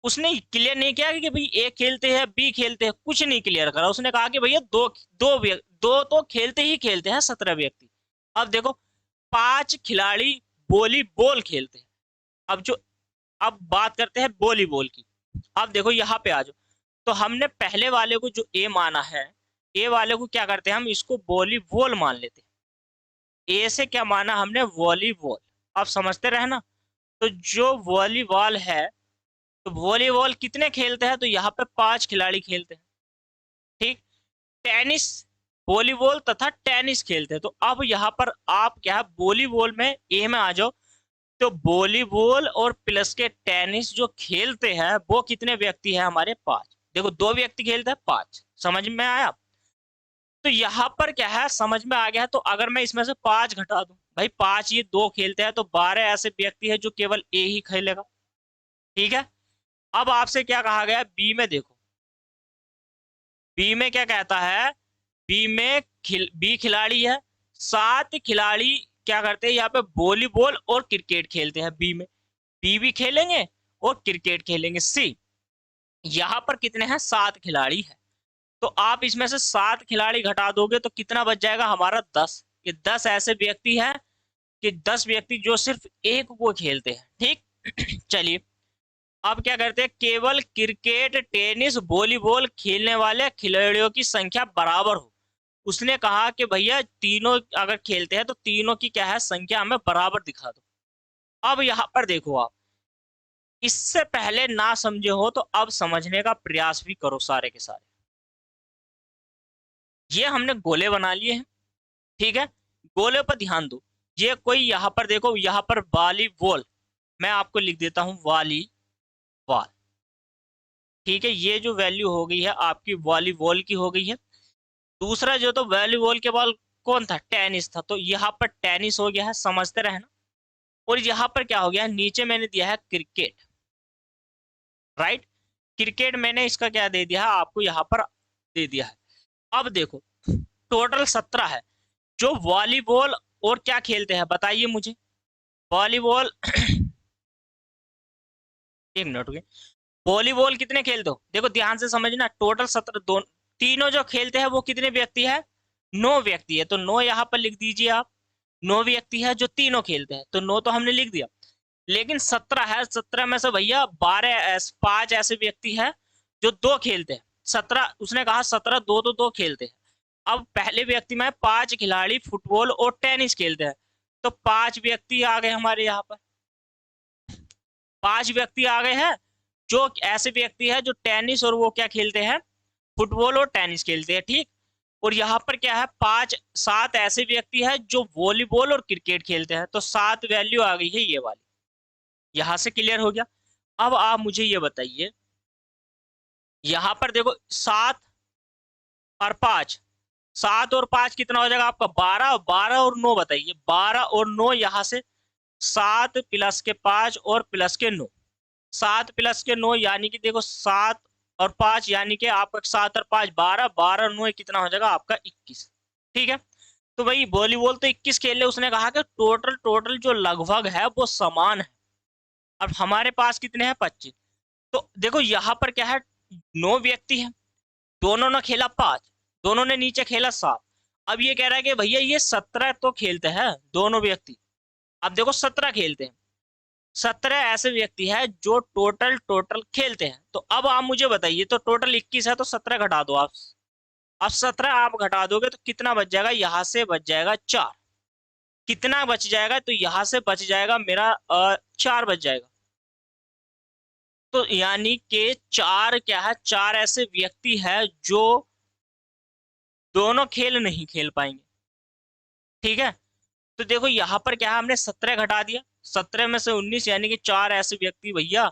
A: उसने क्लियर नहीं किया कि भाई ए खेलते हैं बी खेलते हैं, कुछ नहीं क्लियर करा। उसने कहा कि भैया दो तो खेलते ही खेलते हैं 17 व्यक्ति। अब देखो 5 खिलाड़ी वॉलीबॉल खेलते हैं। अब बात करते हैं वॉलीबॉल की। अब देखो यहाँ पे आ जाओ। तो हमने पहले वाले को जो ए माना है, ए वाले को क्या करते हैं हम इसको वॉलीबॉल मान लेते हैं। ए से क्या माना हमने, वॉलीबॉल। अब समझते रहे ना। तो जो वॉलीबॉल है, तो वॉलीबॉल कितने खेलते हैं, तो यहाँ पे 5 खिलाड़ी खेलते हैं, ठीक। टेनिस, वॉलीबॉल तथा टेनिस खेलते हैं। तो अब यहाँ पर आप क्या है वॉलीबॉल में ए में आ जाओ। तो वॉलीबॉल और प्लस के टेनिस जो खेलते हैं वो कितने व्यक्ति है हमारे 5। देखो 2 व्यक्ति खेलते हैं 5, समझ में आया। तो यहाँ पर क्या है समझ में आ गया है। तो अगर मैं इसमें से 5 घटा दूं, भाई 5 ये 2 खेलते हैं तो 12 ऐसे व्यक्ति है जो केवल ए ही खेलेगा, ठीक है। अब आपसे क्या कहा गया बी में, देखो बी में क्या कहता है, बी में बी खिलाड़ी है, 7 खिलाड़ी क्या करते हैं यहाँ पे वॉलीबॉल और क्रिकेट खेलते हैं। बी में बी भी खेलेंगे और क्रिकेट खेलेंगे। सी यहाँ पर कितने हैं 7 खिलाड़ी है। तो आप इसमें से 7 खिलाड़ी घटा दोगे तो कितना बच जाएगा हमारा 10। ये 10 ऐसे व्यक्ति हैं कि 10 व्यक्ति जो सिर्फ एक को खेलते हैं, ठीक। चलिए अब क्या करते हैं, केवल क्रिकेट टेनिस वॉलीबॉल खेलने वाले खिलाड़ियों की संख्या बराबर हो। उसने कहा कि भैया तीनों अगर खेलते हैं तो तीनों की क्या है संख्या हमें बराबर दिखा दो। अब यहाँ पर देखो आप, इससे पहले ना समझे हो तो अब समझने का प्रयास भी करो सारे के सारे। ये हमने गोले बना लिए हैं, ठीक है। गोले पर ध्यान दो। ये कोई यहाँ पर देखो, यहाँ पर वॉलीबॉल, मैं आपको लिख देता हूं वॉलीबॉल, ठीक है। ये जो वैल्यू हो गई है आपकी वॉलीबॉल की हो गई है। दूसरा जो तो वॉलीबॉल के बॉल कौन था, टेनिस था, तो यहाँ पर टेनिस हो गया है, समझते रहना। और यहाँ पर क्या हो गया, नीचे मैंने दिया है क्रिकेट, राइट। क्रिकेट मैंने इसका क्या दे दिया है आपको, यहाँ पर दे दिया है। अब देखो टोटल 17 है। जो वॉलीबॉल और क्या खेलते हैं बताइए मुझे, वॉलीबॉल एक मिनट रुकिए। वॉलीबॉल कितने खेलते हो, देखो ध्यान से समझना, टोटल 17, दो तीनों जो खेलते हैं वो कितने व्यक्ति है, 9 व्यक्ति है। तो 9 यहाँ पर लिख दीजिए आप। 9 व्यक्ति है जो तीनों खेलते हैं, तो 9 तो हमने लिख दिया। लेकिन 17 है, 17 में से भैया 5 ऐसे व्यक्ति है जो 2 खेलते हैं। 17 उसने कहा 17, दो तो 2 खेलते हैं। अब पहले व्यक्ति में 5 खिलाड़ी फुटबॉल और टेनिस खेलते हैं, तो 5 व्यक्ति आ गए हमारे यहाँ पर। 5 व्यक्ति आ गए हैं जो ऐसे व्यक्ति है जो टेनिस और वो क्या खेलते हैं, फुटबॉल और टेनिस खेलते हैं, ठीक। और यहाँ पर क्या है, 7 ऐसे व्यक्ति है जो वॉलीबॉल और क्रिकेट खेलते हैं, तो 7 वैल्यू आ गई है ये वाली। यहां से क्लियर हो गया। अब आप मुझे ये बताइए, यहां पर देखो 7 और 5, 7 और 5 कितना हो जाएगा आपका 12, 12 और 9 बताइए, 12 और 9 यहां से 7 प्लस के 5 और प्लस के 9, 7 प्लस के 9 यानी कि देखो 7 और 5 यानी कि आपका 7 और 5 12, 12 और 9 कितना हो जाएगा आपका 21, ठीक है। तो भाई वॉलीबॉल तो 21 खेल ले, उसने कहा कि टोटल टोटल जो लगभग है वो समान है। अब हमारे पास कितने हैं 25, तो देखो यहाँ पर क्या है, 9 व्यक्ति है, दोनों ने खेला 5, दोनों ने नीचे खेला 7। अब ये कह रहा है कि भैया ये 17 तो खेलते हैं दोनों व्यक्ति। अब देखो 17 खेलते हैं, 17 ऐसे व्यक्ति है जो टोटल टोटल खेलते हैं। तो अब आप मुझे बताइए, तो टोटल 21 है तो 17 घटा दो आप। अब 17 आप घटा दोगे तो कितना बच जाएगा, यहां से बच जाएगा 4। कितना बच जाएगा, तो यहां से बच जाएगा मेरा 4 बच जाएगा। तो यानी कि 4 क्या है, 4 ऐसे व्यक्ति है जो दोनों खेल नहीं खेल पाएंगे, ठीक है। तो देखो यहाँ पर क्या है, हमने 17 घटा दिया, 17 में से 19 यानी कि 4 ऐसे व्यक्ति भैया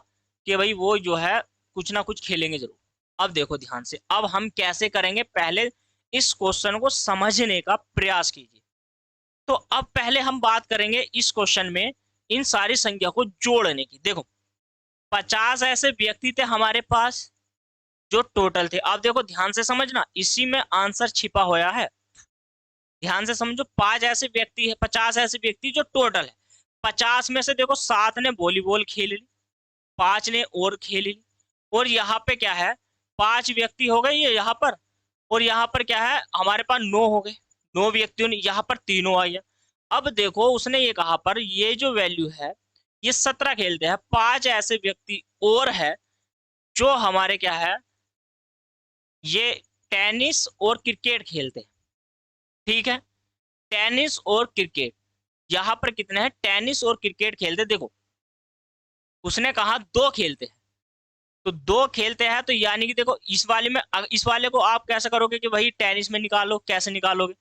A: कि भाई वो जो है कुछ ना कुछ खेलेंगे जरूर। अब देखो ध्यान से, अब हम कैसे करेंगे, पहले इस क्वेश्चन को समझने का प्रयास कीजिए। तो अब पहले हम बात करेंगे इस क्वेश्चन में इन सारी संख्या को जोड़ने की। देखो 50 ऐसे व्यक्ति थे हमारे पास जो टोटल थे। अब देखो ध्यान से समझना, इसी में आंसर छिपा हुआ है, ध्यान से समझो। 5 ऐसे व्यक्ति है, 50 ऐसे व्यक्ति जो टोटल है। 50 में से देखो 7 ने वॉलीबॉल खेल ली, 5 ने और खेल ली, और यहाँ पे क्या है 5 व्यक्ति हो गए ये यहाँ पर, और यहाँ पर क्या है हमारे पास 9 हो गए, 9 व्यक्तियों ने यहाँ पर तीनों आई है। अब देखो उसने ये कहा पर ये जो वैल्यू है ये 17 खेलते हैं, 5 ऐसे व्यक्ति और है जो हमारे क्या है, ये टेनिस और क्रिकेट खेलते हैं, ठीक है। टेनिस और क्रिकेट, यहाँ पर कितने हैं, टेनिस और क्रिकेट खेलते, देखो उसने कहा 2 खेलते हैं, तो 2 खेलते हैं, तो यानी कि देखो इस वाले में, इस वाले को आप कैसे करोगे कि भाई टेनिस में निकालो, कैसे निकालोगे।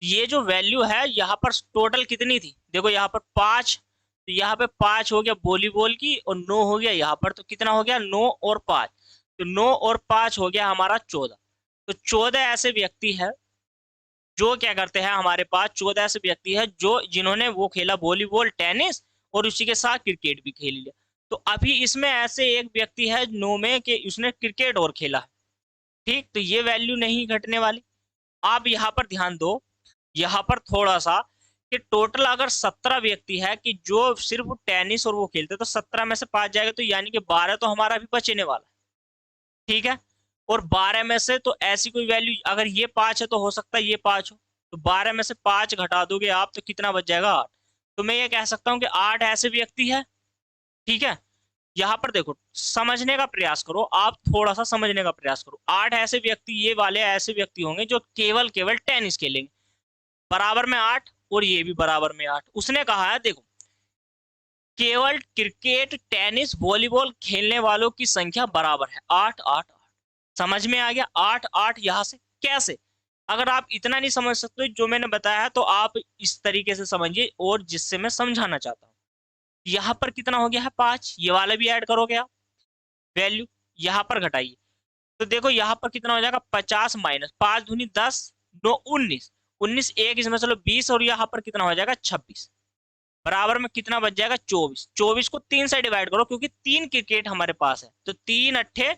A: ये जो वैल्यू है यहाँ पर टोटल कितनी थी, देखो यहाँ पर 5, तो यहाँ पे 5 हो गया वॉलीबॉल की, और 9 हो गया यहाँ पर, तो कितना हो गया 9 और 5, तो 9 और 5 हो गया हमारा 14। तो 14 ऐसे व्यक्ति है जो क्या करते हैं, हमारे पास 14 ऐसे व्यक्ति है जो जिन्होंने वो खेला वॉलीबॉल टेनिस और उसी के साथ क्रिकेट भी खेल लिया। तो अभी इसमें ऐसे एक व्यक्ति है 9 में कि उसने क्रिकेट और खेला है, ठीक। तो ये वैल्यू नहीं घटने वाली। आप यहाँ पर ध्यान दो, यहाँ पर थोड़ा सा, कि टोटल अगर 17 व्यक्ति है कि जो सिर्फ टेनिस और वो खेलते, तो 17 में से 5 जाएगा, तो यानी कि 12 तो हमारा अभी बचने वाला है, ठीक है। और 12 में से तो ऐसी कोई वैल्यू, अगर ये 5 है तो हो सकता है ये 5 हो, तो 12 में से 5 घटा दोगे आप तो कितना बच जाएगा 8। तो मैं ये कह सकता हूँ कि 8 ऐसे व्यक्ति है, ठीक है। यहाँ पर देखो समझने का प्रयास करो, आप थोड़ा सा समझने का प्रयास करो। 8 ऐसे व्यक्ति, ये वाले ऐसे व्यक्ति होंगे जो केवल केवल टेनिस खेलेंगे, बराबर में 8, और ये भी बराबर में 8। उसने कहा है देखो केवल क्रिकेट, टेनिस, वॉलीबॉल खेलने वालों की संख्या बराबर है 8 8 8। समझ में आ गया? 8 8 यहां से कैसे? अगर आप इतना नहीं समझ सकते जो मैंने बताया है तो आप इस तरीके से समझिए, और जिससे मैं समझाना चाहता हूँ। यहाँ पर कितना हो गया है 5, ये वाला भी ऐड करोगे आप वैल्यू, यहाँ पर घटाइए तो देखो यहाँ पर कितना हो जाएगा 50 माइनस 5 दूनी 10, 9 19, 19 एक इसमें चलो 20, और यहाँ पर कितना हो जाएगा 26, बराबर में कितना बच जाएगा 24। 24 को 3 से डिवाइड करो क्योंकि 3 क्रिकेट हमारे पास है, तो 3 अट्ठे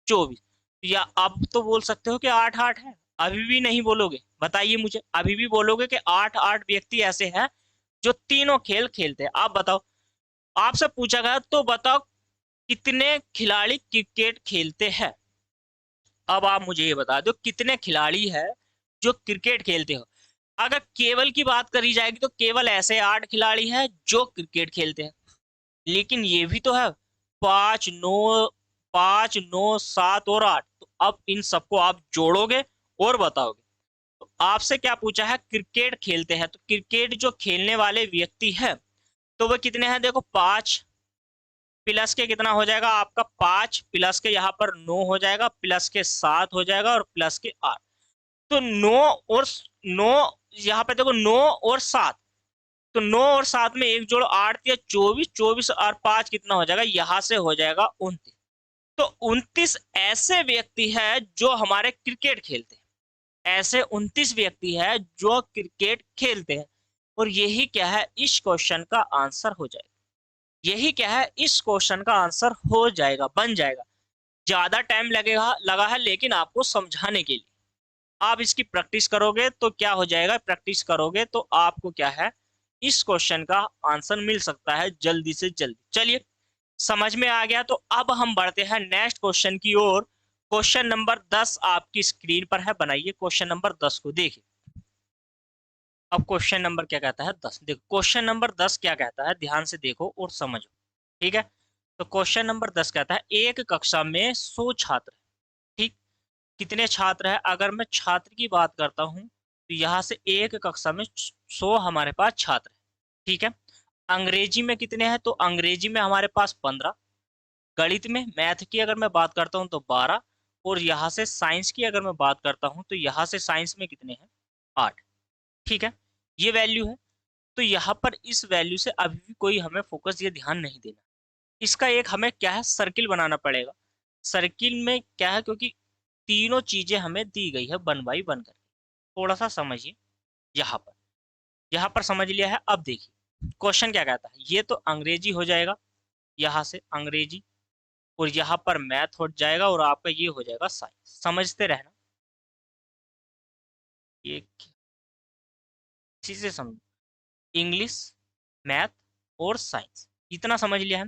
A: 24। या अब तो बोल सकते हो कि 8 8 है, अभी भी नहीं बोलोगे? बताइए मुझे, अभी भी बोलोगे कि 8 8 व्यक्ति ऐसे हैं जो तीनों खेल खेलते हैं? आप बताओ, आपसे पूछा गया तो बताओ कितने खिलाड़ी क्रिकेट खेलते हैं? अब आप मुझे ये बता दो कितने खिलाड़ी हैं जो क्रिकेट खेलते हो। अगर केवल की बात करी जाएगी तो केवल ऐसे 8 खिलाड़ी हैं जो क्रिकेट खेलते हैं, लेकिन ये भी तो है 5 9, 5 9 7 और 8, तो अब इन सबको आप जोड़ोगे और बताओगे। तो आपसे क्या पूछा है? क्रिकेट खेलते हैं, तो क्रिकेट जो खेलने वाले व्यक्ति हैं तो वो कितने हैं? देखो 5 प्लस के कितना हो जाएगा आपका 5 प्लस के यहाँ पर 9 हो जाएगा, प्लस के 7 हो जाएगा, और प्लस के 8। तो 9 और 9, यहाँ पे देखो 9 और 7, तो 9 और 7 में एक जोड़ो 8 या 24, 24 और 5 कितना हो जाएगा? यहाँ से हो जाएगा 29। तो 29 ऐसे व्यक्ति है जो हमारे क्रिकेट खेलते हैं, ऐसे 29 व्यक्ति है जो क्रिकेट खेलते हैं। और यही क्या है? इस क्वेश्चन का आंसर हो जाएगा। यही क्या है? इस क्वेश्चन का आंसर हो जाएगा, बन जाएगा। ज्यादा टाइम लगेगा लगा है लेकिन आपको समझाने के लिए। आप इसकी प्रैक्टिस करोगे तो क्या हो जाएगा? प्रैक्टिस करोगे तो आपको क्या है? इस क्वेश्चन का आंसर मिल सकता है जल्दी से जल्दी। चलिए, समझ में आ गया तो अब हम बढ़ते हैं नेक्स्ट क्वेश्चन की ओर। क्वेश्चन नंबर 10 आपकी स्क्रीन पर है, बनाइए क्वेश्चन नंबर 10 को, देखिए। अब क्वेश्चन नंबर क्या कहता है 10, देखो क्वेश्चन नंबर 10 क्या कहता है, ध्यान से देखो और समझो। ठीक है, तो क्वेश्चन नंबर 10 कहता है एक कक्षा में 100 छात्र, ठीक, कितने छात्र है? अगर मैं छात्र की बात करता हूं तो यहाँ से एक कक्षा में 100 हमारे पास छात्र है। ठीक है, अंग्रेजी में कितने हैं? तो अंग्रेजी में हमारे पास 15, गणित में मैथ की अगर मैं बात करता हूँ तो 12, और यहाँ से साइंस की अगर मैं बात करता हूँ तो यहाँ से साइंस में कितने हैं? 8। ठीक है, ये वैल्यू है। तो यहाँ पर इस वैल्यू से अभी भी कोई हमें फोकस या ध्यान नहीं देना, इसका एक हमें क्या है? सर्किल बनाना पड़ेगा। सर्किल में क्या है? क्योंकि तीनों चीजें हमें दी गई है 1 बाई 1 करके। थोड़ा सा समझिए, यहाँ पर समझ लिया है। अब देखिए क्वेश्चन क्या कहता है, ये तो अंग्रेजी हो जाएगा, यहाँ से अंग्रेजी, और यहाँ पर मैथ हो जाएगा, और आपका ये हो जाएगा साइंस। समझते रहना, ये इसी से समझो, इंग्लिश, मैथ और साइंस, इतना समझ लिया है।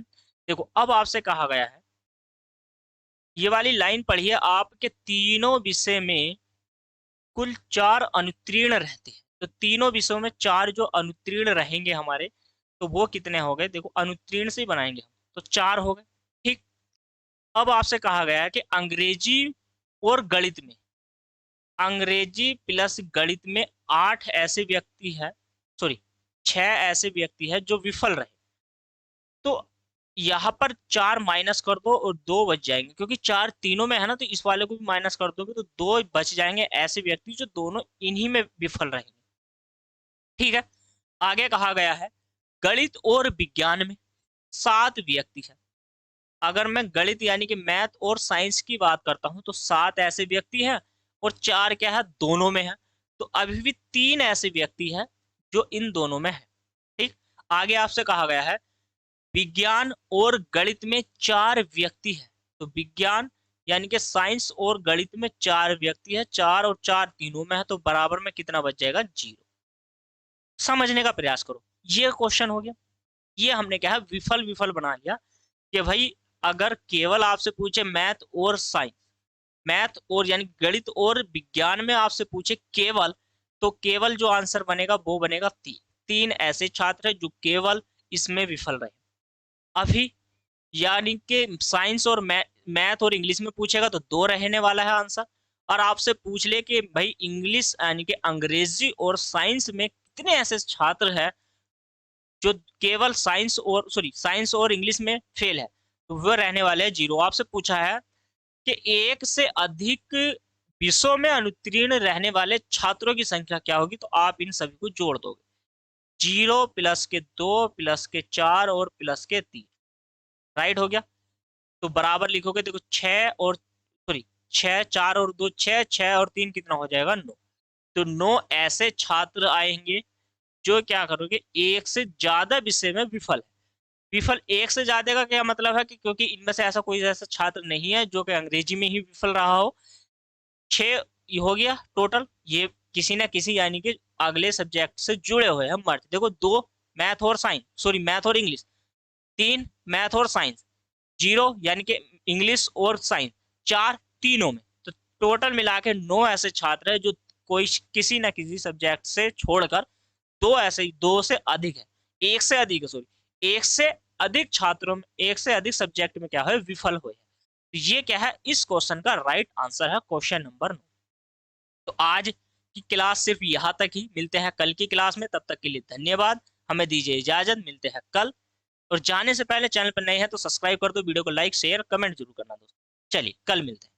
A: देखो अब आपसे कहा गया है, ये वाली लाइन पढ़िए, आपके तीनों विषय में कुल 4 अनुत्तीर्ण रहते हैं। तो तीनों विषयों में 4 जो अनुत्तीर्ण रहेंगे हमारे, तो वो कितने हो गए? देखो अनुत्तीर्ण से ही बनाएंगे हम, तो 4 हो गए। ठीक, अब आपसे कहा गया है कि अंग्रेजी और गणित में, अंग्रेजी प्लस गणित में 8 ऐसे व्यक्ति है, सॉरी 6 ऐसे व्यक्ति है जो विफल रहे। तो यहाँ पर 4 माइनस कर दो और 2 बच जाएंगे, क्योंकि 4 तीनों में है ना, तो इस वाले को भी माइनस कर दोगे तो 2 बच जाएंगे ऐसे व्यक्ति जो दोनों इन्हीं में विफल रहेंगे। ठीक है, आगे कहा गया है गणित और विज्ञान में 7 व्यक्ति है। अगर मैं गणित यानी कि मैथ और साइंस की बात करता हूं तो 7 ऐसे व्यक्ति हैं, और 4 क्या है? दोनों में है। तो अभी भी 3 ऐसे व्यक्ति हैं जो इन दोनों में है। ठीक, आगे आपसे कहा गया है विज्ञान और गणित में 4 व्यक्ति हैं। तो विज्ञान यानी कि साइंस और गणित में 4 व्यक्ति है, 4 और 4 तीनों में है, तो बराबर में कितना बच जाएगा? 0। समझने का प्रयास करो, ये क्वेश्चन हो गया। ये हमने क्या है? विफल विफल बना लिया कि भाई अगर केवल आपसे पूछे मैथ और साइंस, मैथ और यानी गणित और विज्ञान में आपसे पूछे केवल, तो केवल जो आंसर बनेगा वो बनेगा 3। 3 ऐसे छात्र हैं जो केवल इसमें विफल रहे अभी, यानी कि साइंस और मैथ और इंग्लिश में पूछेगा तो 2 रहने वाला है आंसर। और आपसे पूछ ले कि भाई इंग्लिश यानी कि अंग्रेजी और साइंस में कितने ऐसे छात्र हैं जो केवल साइंस और इंग्लिश में फेल है तो वह रहने वाले हैं 0। आपसे पूछा है कि एक से अधिक विषयों में अनुत्तीर्ण रहने वाले छात्रों की संख्या क्या होगी, तो आप इन सभी को जोड़ दोगे, 0 प्लस के 2 प्लस के 4 और प्लस के 3, राइट हो गया। तो बराबर लिखोगे, देखो 6 4 और 2 6, 6 और 3 कितना हो जाएगा 9। तो 9 ऐसे छात्र आएंगे जो क्या करोगे, एक से ज्यादा विषय में विफल है। विफल एक से ज्यादा का क्या मतलब है कि क्योंकि इनमें से ऐसा कोई ऐसा छात्र नहीं है जो कि अंग्रेजी में ही विफल रहा हो। 6 हो गया टोटल, ये किसी ना किसी यानी कि अगले सब्जेक्ट से जुड़े हुए हैं मर्द। देखो 2 मैथ और इंग्लिश, 3 मैथ और साइंस, 0 यानी कि इंग्लिश और साइंस, 4 तीनों में। तो टोटल मिला के 9 ऐसे छात्र है जो कोई किसी ना किसी सब्जेक्ट से छोड़कर, दो से अधिक है, एक से अधिक है सॉरी, एक से अधिक छात्रों में, एक से अधिक सब्जेक्ट में क्या है विफल हुए। तो ये क्या है, इस क्वेश्चन का राइट आंसर है क्वेश्चन नंबर 9। तो आज की क्लास सिर्फ यहाँ तक ही, मिलते हैं कल की क्लास में, तब तक के लिए धन्यवाद, हमें दीजिए इजाजत, मिलते हैं कल। और जाने से पहले चैनल पर नए हैं तो सब्सक्राइब कर दो, वीडियो को लाइक शेयर कमेंट जरूर करना दोस्तों। चलिए कल मिलते हैं।